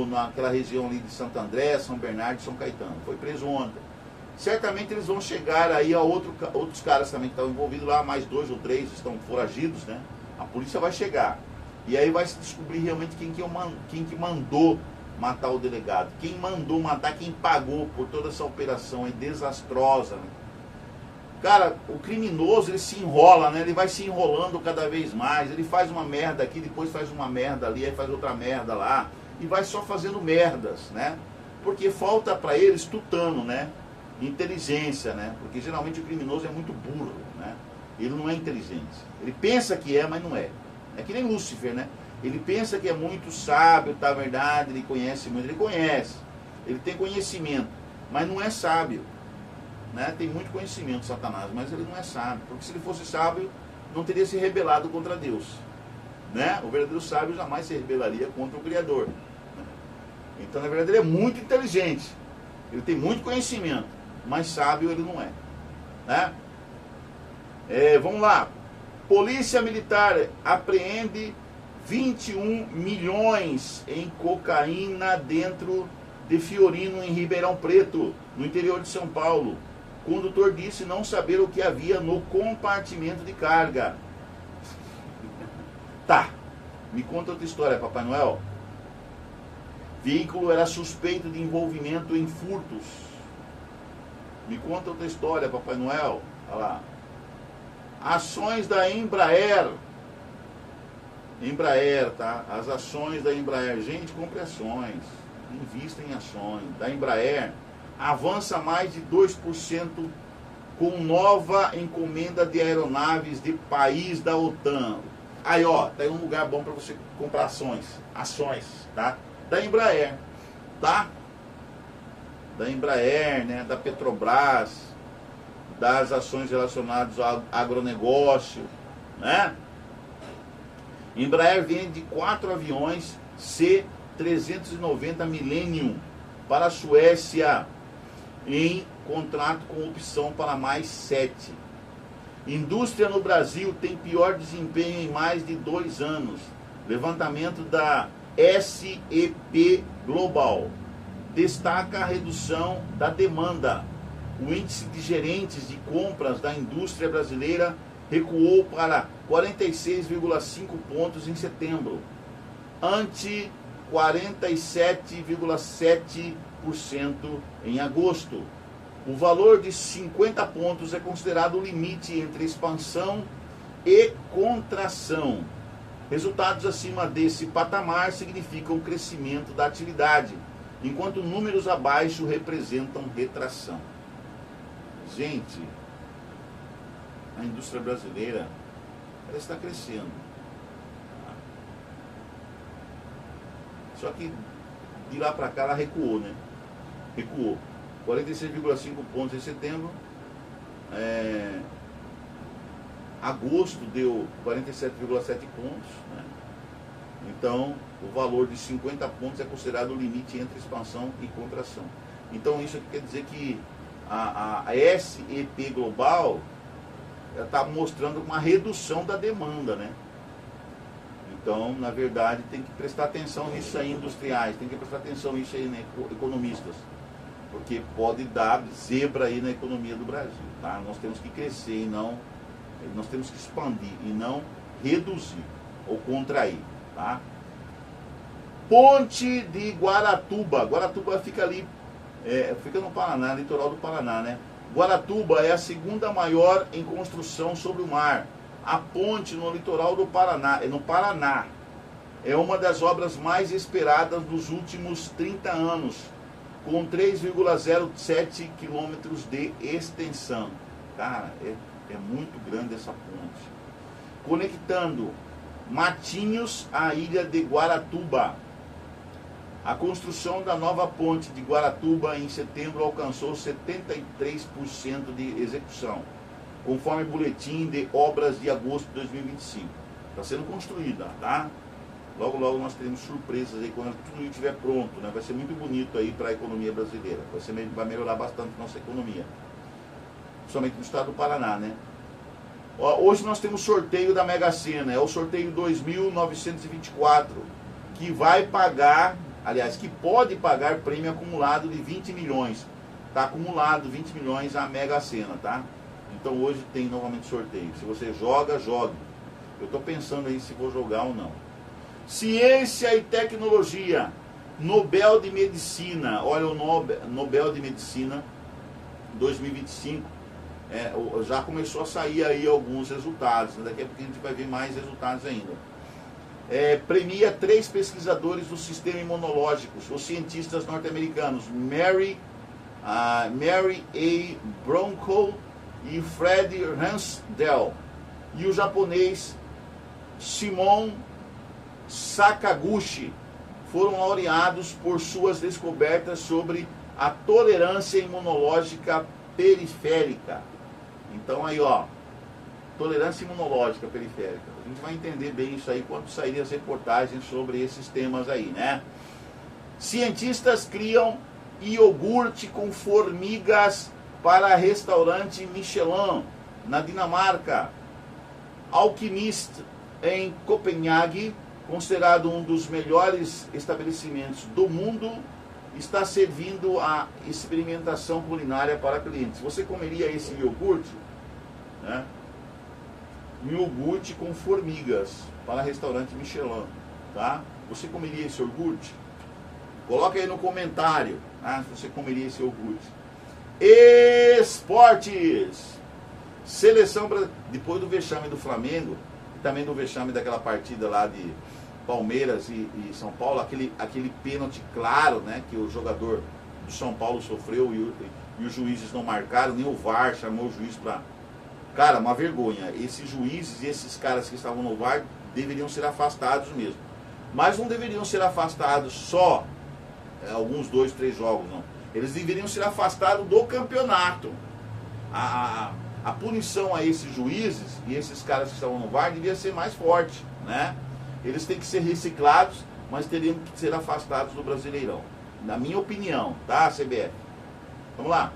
naquela região ali de Santo André, São Bernardo e São Caetano. Foi preso ontem. Certamente eles vão chegar aí a outros caras também que estão envolvidos lá, mais 2 ou 3 estão foragidos, né? A polícia vai chegar. E aí vai se descobrir realmente quem que mandou matar o delegado. Quem mandou matar, quem pagou por toda essa operação desastrosa, né? Cara, o criminoso, ele se enrola, né? Ele vai se enrolando cada vez mais. Ele faz uma merda aqui, depois faz uma merda ali, aí faz outra merda lá. E vai só fazendo merdas, né? Porque falta para eles tutano, né? Inteligência, né? Porque geralmente o criminoso é muito burro, né? Ele não é inteligente. Ele pensa que é, mas não é. É que nem Lúcifer, né? Ele pensa que é muito sábio, tá, verdade, ele conhece muito, ele conhece. Ele tem conhecimento, mas não é sábio, né? Tem muito conhecimento, Satanás, mas ele não é sábio. Porque se ele fosse sábio, não teria se rebelado contra Deus, né? O verdadeiro sábio jamais se rebelaria contra o Criador, né? Então, na verdade, ele é muito inteligente. Ele tem muito conhecimento, mas sábio ele não é, né? Vamos lá. Polícia Militar apreende 21 milhões em cocaína dentro de Fiorino, em Ribeirão Preto, no interior de São Paulo. O condutor disse não saber o que havia no compartimento de carga. Tá, me conta outra história, Papai Noel. Veículo era suspeito de envolvimento em furtos. Me conta outra história, Papai Noel. Olha lá. Ações da Embraer. Embraer, tá? As ações da Embraer. Gente, compre ações. Invista em ações. Da Embraer. Avança mais de 2% com nova encomenda de aeronaves de país da OTAN. Aí, ó, tá aí um lugar bom para você comprar ações. Ações, tá? Da Embraer, tá? Da Embraer, né? Da Petrobras, das ações relacionadas ao agronegócio, né? Embraer vende 4 aviões C-390 Millennium para a Suécia em contrato com opção para mais 7. Indústria no Brasil tem pior desempenho em mais de 2 anos. Levantamento da SEP Global destaca a redução da demanda. O índice de gerentes de compras da indústria brasileira recuou para 46,5 pontos em setembro, ante 47,7% em agosto. O valor de 50 pontos é considerado o limite entre expansão e contração. Resultados acima desse patamar significam crescimento da atividade, enquanto números abaixo representam retração. Gente, a indústria brasileira, ela está crescendo. Só que de lá para cá ela recuou, né? Recuou. 46,5 pontos em setembro. Agosto deu 47,7 pontos, né? Então, o valor de 50 pontos é considerado o limite entre expansão e contração. Então, isso quer dizer que a SEP Global está mostrando uma redução da demanda, né? Então, na verdade, tem que prestar atenção nisso aí, industriais, tem que prestar atenção nisso aí, né, economistas. porque pode dar zebra aí na economia do Brasil, tá? Nós temos que crescer nós temos que expandir e não reduzir ou contrair, tá? Ponte de Guaratuba. Guaratuba fica ali, fica no Paraná, litoral do Paraná, né? Guaratuba é a segunda maior em construção sobre o mar. A ponte no litoral do Paraná, no Paraná, é uma das obras mais esperadas dos últimos 30 anos, com 3,07 quilômetros de extensão. Cara, é muito grande essa ponte. Conectando Matinhos à ilha de Guaratuba. A construção da nova ponte de Guaratuba em setembro alcançou 73% de execução, conforme boletim de obras de agosto de 2025. Está sendo construída, tá? Logo, logo nós teremos surpresas aí quando tudo estiver pronto, né? Vai ser muito bonito aí para a economia brasileira. Vai melhorar bastante a nossa economia. Principalmente no estado do Paraná, né? Hoje nós temos sorteio da Mega Sena. É o sorteio 2924, que vai pagar, aliás, que pode pagar prêmio acumulado de 20 milhões. Está acumulado 20 milhões a Mega Sena, tá? Então hoje tem novamente sorteio. Se você joga, jogue. Eu estou pensando aí se vou jogar ou não. Ciência e tecnologia. Nobel de Medicina. Olha, o Nobel de Medicina 2025. Já começou a sair aí alguns resultados. Né? Daqui a pouco a gente vai ver mais resultados ainda. Premia 3 pesquisadores do sistema imunológico, os cientistas norte-americanos Mary A. Bronco e Fred Hansdell, e o japonês Shimon Sakaguchi foram laureados por suas descobertas sobre a tolerância imunológica periférica. Então aí, ó, tolerância imunológica periférica. A gente vai entender bem isso aí quando saírem as reportagens sobre esses temas aí, né? Cientistas criam iogurte com formigas para restaurante Michelin, na Dinamarca. Alquimist, em Copenhague, considerado um dos melhores estabelecimentos do mundo, está servindo a experimentação culinária para clientes. Você comeria esse iogurte? Né? Iogurte com formigas para restaurante Michelin, tá? Você comeria esse iogurte? Coloca aí no comentário, tá? Se você comeria esse iogurte. Esportes. Seleção depois do vexame do Flamengo, e também do vexame daquela partida lá de Palmeiras e São Paulo, aquele pênalti claro, né, que o jogador do São Paulo sofreu e os juízes não marcaram, nem o VAR chamou o juiz para... Cara, uma vergonha. Esses juízes e esses caras que estavam no VAR deveriam ser afastados mesmo. Mas não deveriam ser afastados só alguns 2, 3 jogos, não. Eles deveriam ser afastados do campeonato. A punição a esses juízes e esses caras que estavam no VAR devia ser mais forte, né? Eles têm que ser reciclados, mas teriam que ser afastados do Brasileirão. Na minha opinião, tá, CBF? Vamos lá.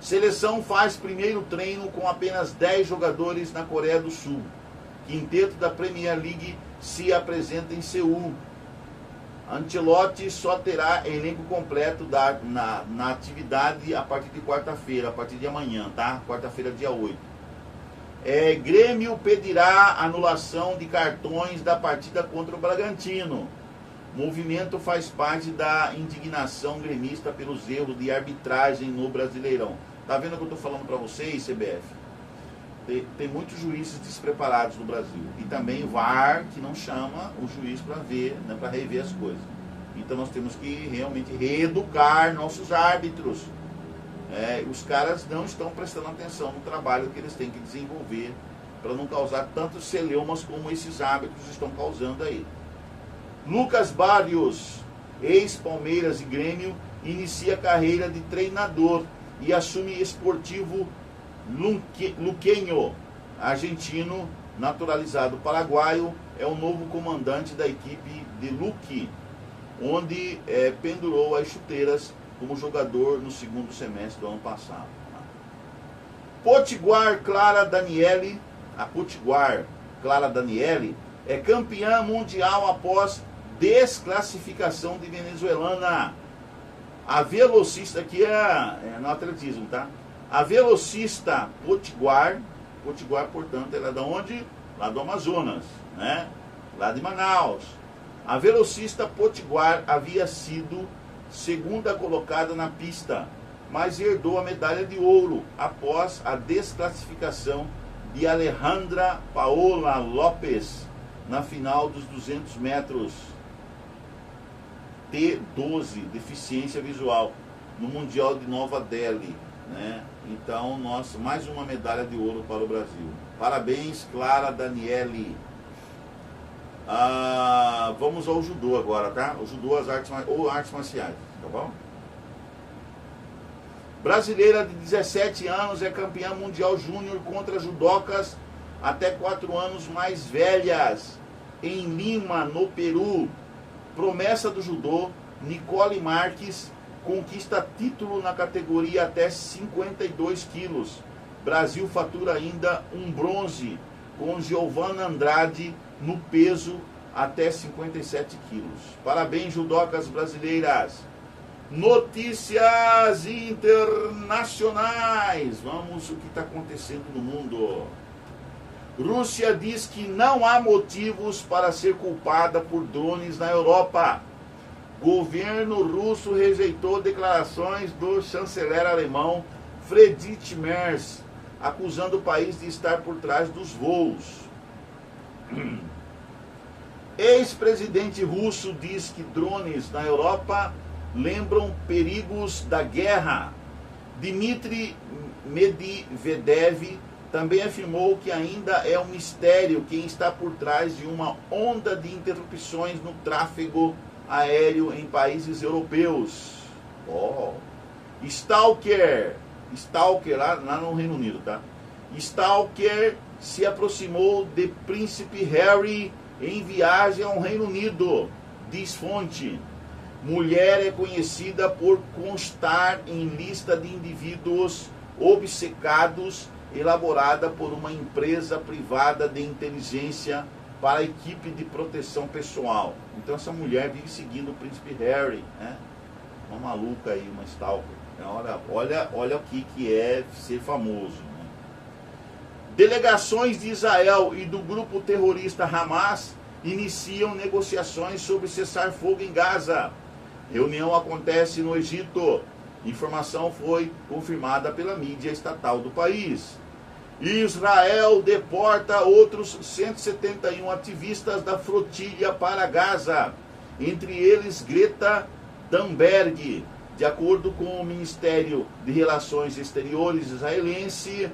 Seleção faz primeiro treino com apenas 10 jogadores na Coreia do Sul. Quinteto da Premier League se apresenta em Seul. Ancelotti só terá elenco completo na atividade a partir de quarta-feira, a partir de amanhã, tá? Quarta-feira, dia 8. Grêmio pedirá anulação de cartões da partida contra o Bragantino. Movimento faz parte da indignação gremista pelos erros de arbitragem no Brasileirão. Tá vendo o que eu tô falando para vocês, CBF? Tem muitos juízes despreparados no Brasil. E também VAR, que não chama o juiz para ver, né, para rever as coisas. Então nós temos que realmente reeducar nossos árbitros. Os caras não estão prestando atenção no trabalho que eles têm que desenvolver para não causar tantos celeumas como esses árbitros estão causando aí. Lucas Barrios, ex-Palmeiras e Grêmio, inicia carreira de treinador e assume Esportivo Luqueño, argentino, naturalizado paraguaio, é o novo comandante da equipe de Luque, onde pendurou as chuteiras como jogador no segundo semestre do ano passado. Potiguar Clara Daniele, a Potiguar Clara Daniele é campeã mundial após desclassificação de venezuelana. A velocista, aqui é no atletismo, tá? A velocista Potiguar, portanto, ela é de onde? Lá do Amazonas, né? Lá de Manaus. A velocista Potiguar havia sido segunda colocada na pista, mas herdou a medalha de ouro após a desclassificação de Alejandra Paola Lopes na final dos 200 metros T12, deficiência visual, no Mundial de Nova Delhi, né? Então, mais uma medalha de ouro para o Brasil. Parabéns, Clara Daniele. Vamos ao judô agora, tá? O judô, as artes marciais, tá bom? Brasileira de 17 anos é campeã mundial júnior contra judocas até 4 anos mais velhas, em Lima, no Peru. Promessa do judô, Nicole Marques conquista título na categoria até 52 quilos. Brasil fatura ainda um bronze com Giovana Andrade no peso até 57 quilos. Parabéns, judocas brasileiras. Notícias internacionais. Vamos o que está acontecendo no mundo. Rússia diz que não há motivos para ser culpada por drones na Europa. Governo russo rejeitou declarações do chanceler alemão Friedrich Merz, acusando o país de estar por trás dos voos. Ex-presidente russo diz que drones na Europa lembram perigos da guerra. Dmitry Medvedev também afirmou que ainda é um mistério quem está por trás de uma onda de interrupções no tráfego aéreo em países europeus. Stalker lá no Reino Unido, tá? Stalker se aproximou de Príncipe Harry em viagem ao Reino Unido, diz fonte. Mulher é conhecida por constar em lista de indivíduos obcecados elaborada por uma empresa privada de inteligência para a equipe de proteção pessoal. Então essa mulher vive seguindo o Príncipe Harry, né? Uma maluca aí, uma stalker. Olha o que é ser famoso, né? Delegações de Israel e do grupo terrorista Hamas iniciam negociações sobre cessar-fogo em Gaza. Reunião acontece no Egito. Informação foi confirmada pela mídia estatal do país. Israel deporta outros 171 ativistas da flotilha para Gaza, entre eles Greta Thunberg. De acordo com o Ministério de Relações Exteriores israelense,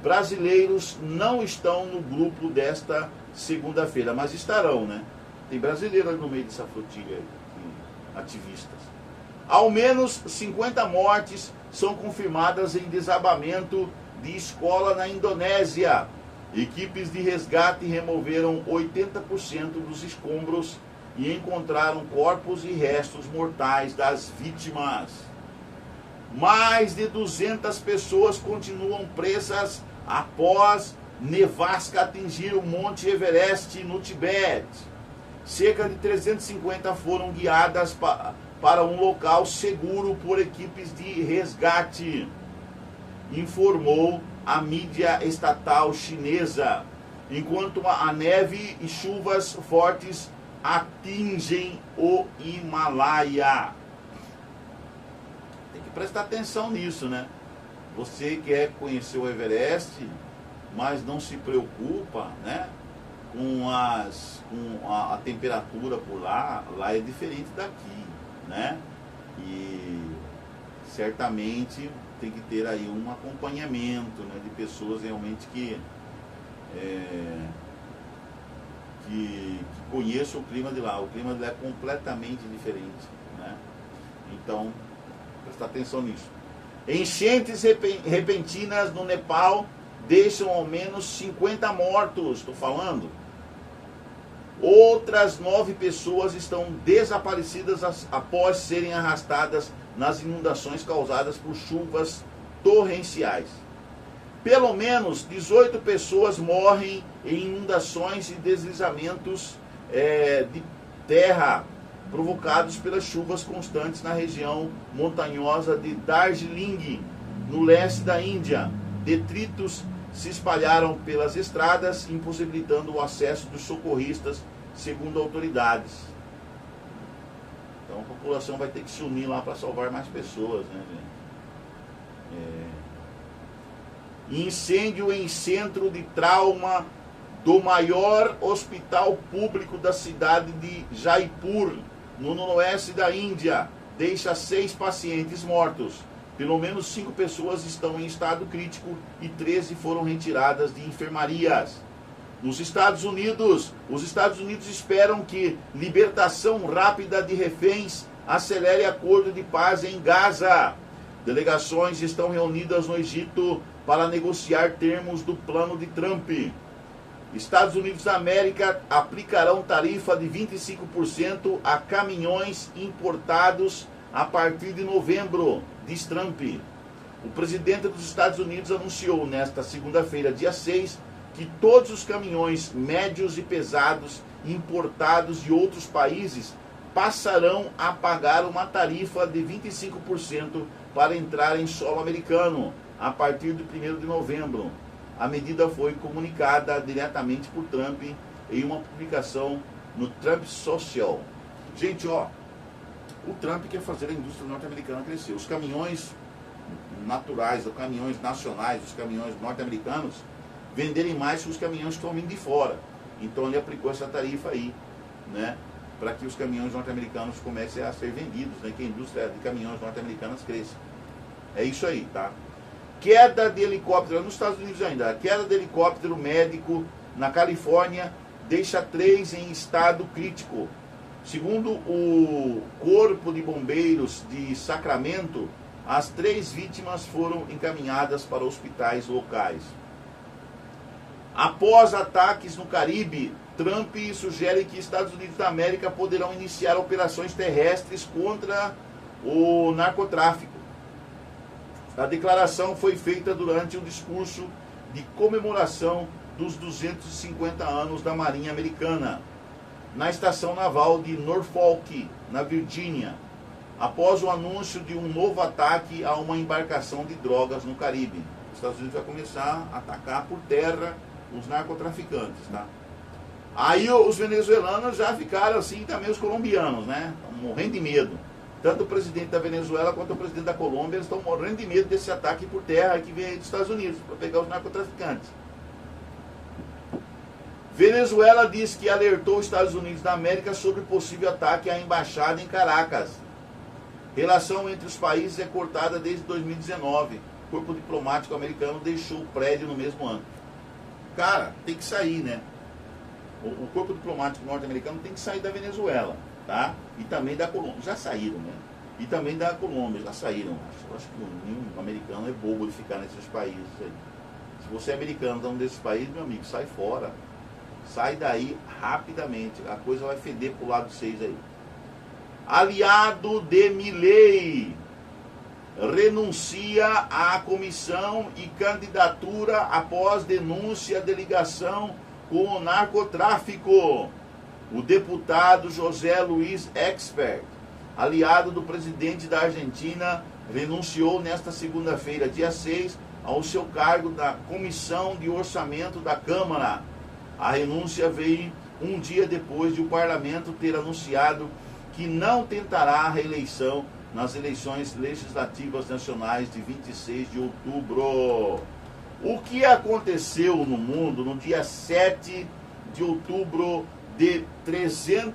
brasileiros não estão no grupo desta segunda-feira, mas estarão, né? Tem brasileiros no meio dessa flotilha, ativistas. Ao menos 50 mortes são confirmadas em desabamento de escola na Indonésia. Equipes de resgate removeram 80% dos escombros e encontraram corpos e restos mortais das vítimas. Mais de 200 pessoas continuam presas após nevasca atingir o Monte Everest no Tibete. Cerca de 350 foram guiadas para um local seguro por equipes de resgate, informou a mídia estatal chinesa, enquanto a neve e chuvas fortes atingem o Himalaia. Tem que prestar atenção nisso, né? Você quer conhecer o Everest, mas não se preocupa, né? Com a temperatura por lá é diferente daqui, né? E certamente tem que ter aí um acompanhamento, né, de pessoas realmente que conheçam o clima de lá. O clima de lá é completamente diferente, né? Então, prestar atenção nisso. Enchentes repentinas no Nepal deixam ao menos 50 mortos, estou falando. Outras 9 pessoas estão desaparecidas após serem arrastadas nas inundações causadas por chuvas torrenciais. Pelo menos 18 pessoas morrem em inundações e deslizamentos de terra provocados pelas chuvas constantes na região montanhosa de Darjeeling, no leste da Índia. Detritos se espalharam pelas estradas, impossibilitando o acesso dos socorristas, segundo autoridades. Então a população vai ter que se unir lá para salvar mais pessoas, né, gente? Incêndio em centro de trauma do maior hospital público da cidade de Jaipur, no noroeste da Índia, deixa 6 pacientes mortos. Pelo menos 5 pessoas estão em estado crítico e 13 foram retiradas de enfermarias. Nos Estados Unidos, os Estados Unidos esperam que libertação rápida de reféns acelere acordo de paz em Gaza. Delegações estão reunidas no Egito para negociar termos do plano de Trump. Estados Unidos da América aplicarão tarifa de 25% a caminhões importados a partir de novembro, diz Trump. O presidente dos Estados Unidos anunciou nesta segunda-feira, dia 6, que todos os caminhões médios e pesados importados de outros países passarão a pagar uma tarifa de 25% para entrar em solo americano a partir de 1º de novembro. A medida foi comunicada diretamente por Trump em uma publicação no Trump Social. Gente, ó, o Trump quer fazer a indústria norte-americana crescer. Os caminhões naturais, os caminhões nacionais, os caminhões norte-americanos venderem mais que os caminhões que estão vindo de fora. Então ele aplicou essa tarifa aí, né, para que os caminhões norte-americanos comecem a ser vendidos, né, que a indústria de caminhões norte-americanas cresça. É isso aí, tá? Queda de helicóptero, nos Estados Unidos ainda, a queda de helicóptero médico na Califórnia deixa 3 em estado crítico. Segundo o Corpo de Bombeiros de Sacramento, as 3 vítimas foram encaminhadas para hospitais locais. Após ataques no Caribe, Trump sugere que Estados Unidos da América poderão iniciar operações terrestres contra o narcotráfico. A declaração foi feita durante um discurso de comemoração dos 250 anos da Marinha Americana, na estação naval de Norfolk, na Virgínia, após o anúncio de um novo ataque a uma embarcação de drogas no Caribe. Os Estados Unidos vai começar a atacar por terra os narcotraficantes, tá? Aí os venezuelanos já ficaram assim, também os colombianos, né? Estão morrendo de medo. Tanto o presidente da Venezuela quanto o presidente da Colômbia estão morrendo de medo desse ataque por terra que vem aí dos Estados Unidos, para pegar os narcotraficantes. Venezuela diz que alertou os Estados Unidos da América sobre possível ataque à embaixada em Caracas. Relação entre os países é cortada desde 2019. O corpo diplomático americano deixou o prédio no mesmo ano. Cara, tem que sair, né? O corpo diplomático norte-americano tem que sair da Venezuela, tá? E também da Colômbia. Já saíram, né? E também da Colômbia, já saíram. Eu acho que nenhum americano é bobo de ficar nesses países aí. Se você é americano de um desses países, meu amigo, sai fora. Sai daí rapidamente. A coisa vai feder pro lado de vocês aí. Aliado de Milei renuncia à comissão e candidatura após denúncia de ligação com o narcotráfico. O deputado José Luiz Expert, aliado do presidente da Argentina, renunciou nesta segunda-feira, dia 6, ao seu cargo da Comissão de Orçamento da Câmara. A renúncia veio um dia depois de o parlamento ter anunciado que não tentará a reeleição nas eleições legislativas nacionais de 26 de outubro. O que aconteceu no mundo no dia 7 de outubro de 3.700...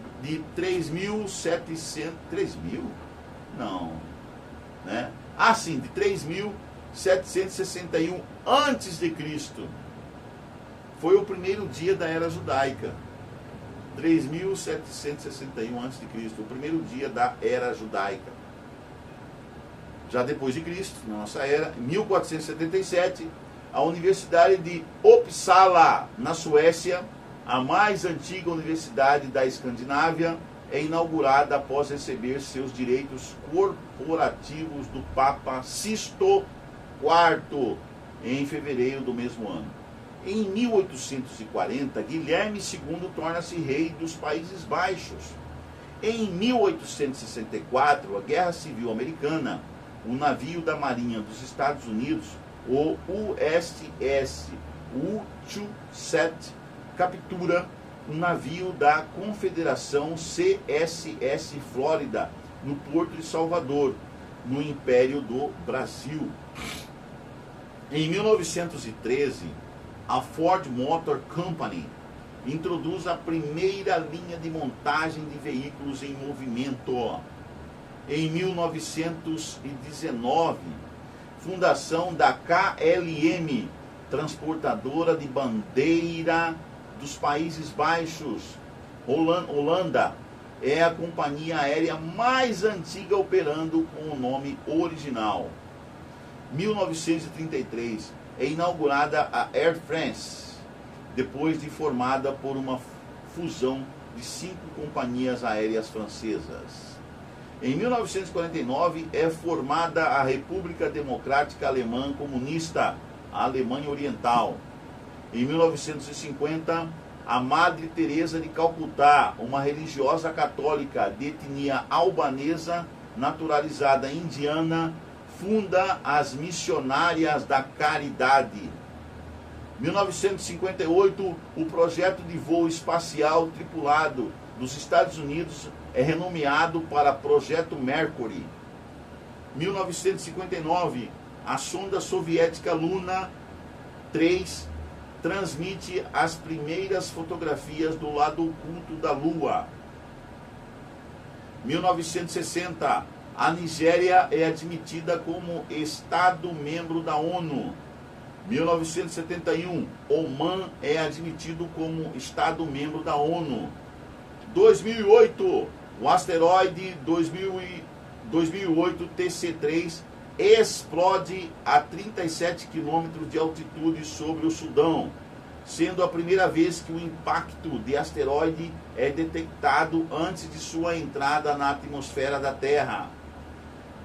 3.000? Não. Né? Ah, sim, de 3.761 antes de Cristo. Foi o primeiro dia da era judaica. 3.761 a.C., o primeiro dia da era judaica. Já depois de Cristo, na nossa era, em 1477, a Universidade de Uppsala, na Suécia, a mais antiga universidade da Escandinávia, é inaugurada após receber seus direitos corporativos do Papa Sisto IV, em fevereiro do mesmo ano. Em 1840, Guilherme II torna-se rei dos Países Baixos. Em 1864, a Guerra Civil Americana, o navio da Marinha dos Estados Unidos, o USS Uchusett, captura um navio da Confederação CSS Flórida, no Porto de Salvador, no Império do Brasil. Em 1913, a Ford Motor Company introduz a primeira linha de montagem de veículos em movimento. Em 1919, fundação da KLM, transportadora de bandeira dos Países Baixos. Holanda é a companhia aérea mais antiga operando com o nome original. 1933, é inaugurada a Air France, depois de formada por uma fusão de 5 companhias aéreas francesas. Em 1949, é formada a República Democrática Alemã Comunista, a Alemanha Oriental. Em 1950, a Madre Teresa de Calcutá, uma religiosa católica de etnia albanesa, naturalizada indiana, funda as Missionárias da Caridade. 1958, o projeto de voo espacial tripulado dos Estados Unidos é renomeado para Projeto Mercury. 1959, a sonda soviética Luna 3 transmite as primeiras fotografias do lado oculto da Lua. 1960, a Nigéria é admitida como Estado-membro da ONU. 1971, Oman é admitido como Estado-membro da ONU. 2008, o asteroide 2008 TC3 explode a 37 km de altitude sobre o Sudão, sendo a primeira vez que o impacto de asteroide é detectado antes de sua entrada na atmosfera da Terra.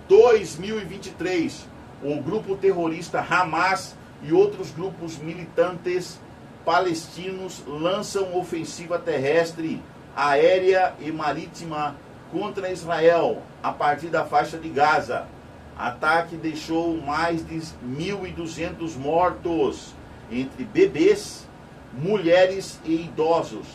2023, o grupo terrorista Hamas e outros grupos militantes palestinos lançam ofensiva terrestre, aérea e marítima contra Israel a partir da faixa de Gaza. Ataque deixou mais de 1.200 mortos, entre bebês, mulheres e idosos,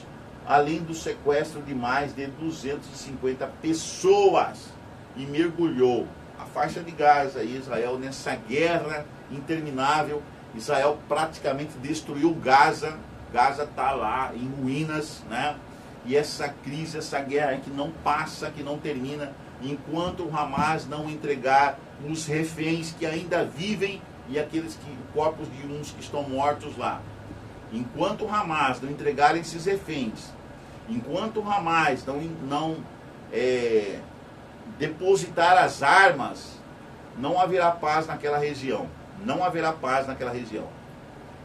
além do sequestro de mais de 250 pessoas, e mergulhou a faixa de Gaza e Israel nessa guerra interminável. Israel praticamente destruiu Gaza. Gaza está lá em ruínas, né? E essa crise, essa guerra que não passa, que não termina, enquanto o Hamas não entregar os reféns que ainda vivem e aqueles corpos de uns que estão mortos lá. Enquanto o Hamas não entregar esses reféns, enquanto o Hamas não depositar as armas, não haverá paz naquela região. Não haverá paz naquela região.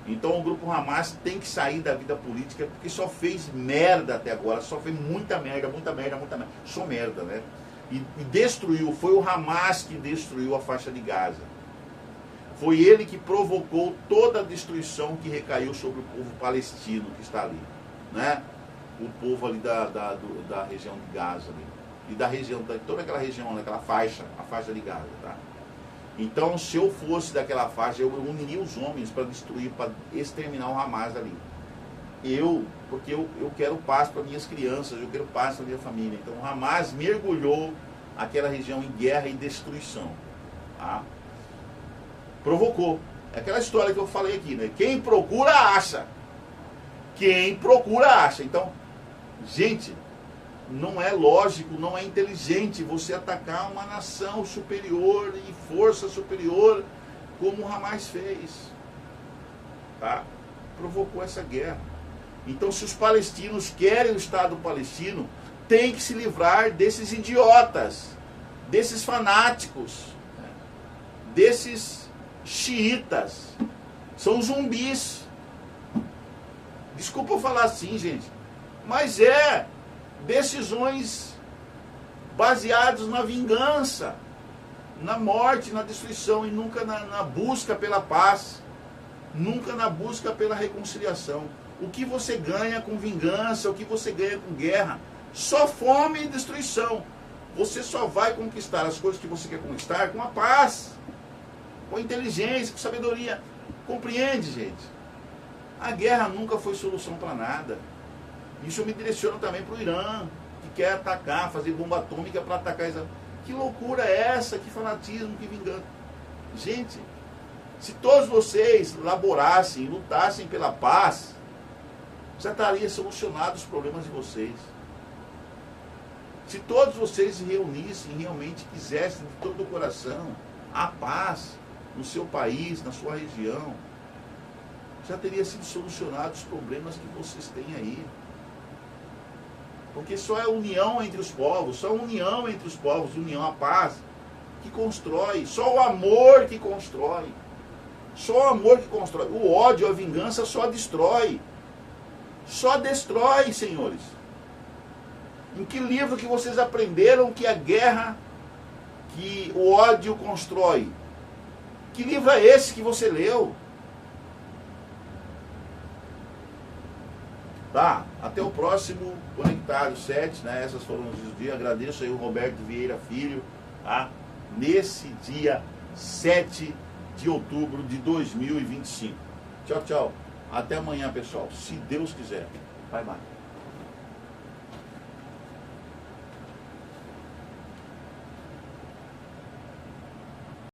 Então o grupo Hamas tem que sair da vida política, porque só fez merda até agora, só fez muita merda, só merda, né? E destruiu, foi o Hamas que destruiu a faixa de Gaza. Foi ele que provocou toda a destruição que recaiu sobre o povo palestino que está ali, né? O povo ali da região de Gaza ali. E da região, toda aquela região, aquela faixa, a faixa de Gaza, tá? Então, se eu fosse daquela faixa, eu uniria os homens para destruir, para exterminar o Hamas ali. Porque eu quero paz para minhas crianças, eu quero paz para minha família. Então, o Hamas mergulhou aquela região em guerra e destruição. Tá? Provocou. É aquela história que eu falei aqui, né? Quem procura, acha. Quem procura, acha. Então, gente, não é lógico, não é inteligente você atacar uma nação superior e força superior como o Hamas fez. Tá? Provocou essa guerra. Então, se os palestinos querem o Estado palestino, tem que se livrar desses idiotas, desses fanáticos, desses xiitas. São zumbis. Desculpa eu falar assim, gente, mas decisões baseadas na vingança, na morte, na destruição, e nunca na busca pela paz, nunca na busca pela reconciliação. O que você ganha com vingança, o que você ganha com guerra, Só fome e destruição. Você só vai conquistar as coisas que você quer conquistar com a paz, com inteligência, com sabedoria. Compreende, gente? A guerra nunca foi solução para nada. Isso me direciona também para o Irã, que quer atacar, fazer bomba atômica para atacar Israel. Que loucura é essa? Que fanatismo, que vingança. Gente, se todos vocês laborassem, lutassem pela paz, já estaria solucionados os problemas de vocês. Se todos vocês se reunissem, realmente quisessem de todo o coração a paz no seu país, na sua região, já teria sido solucionados os problemas que vocês têm aí. Porque só é união entre os povos, só união entre os povos, união, a paz, que constrói, só o amor que constrói. Só o amor que constrói. O ódio, a vingança só destrói. Só destrói, senhores. Em que livro que vocês aprenderam que a guerra, que o ódio constrói? Que livro é esse que você leu? Tá, até o próximo Conectado 7, né? Essas foram os dias. Agradeço aí o Roberto Vieira Filho, tá? Nesse dia 7 de outubro de 2025. Tchau, tchau. Até amanhã, pessoal. Se Deus quiser. Bye, bye.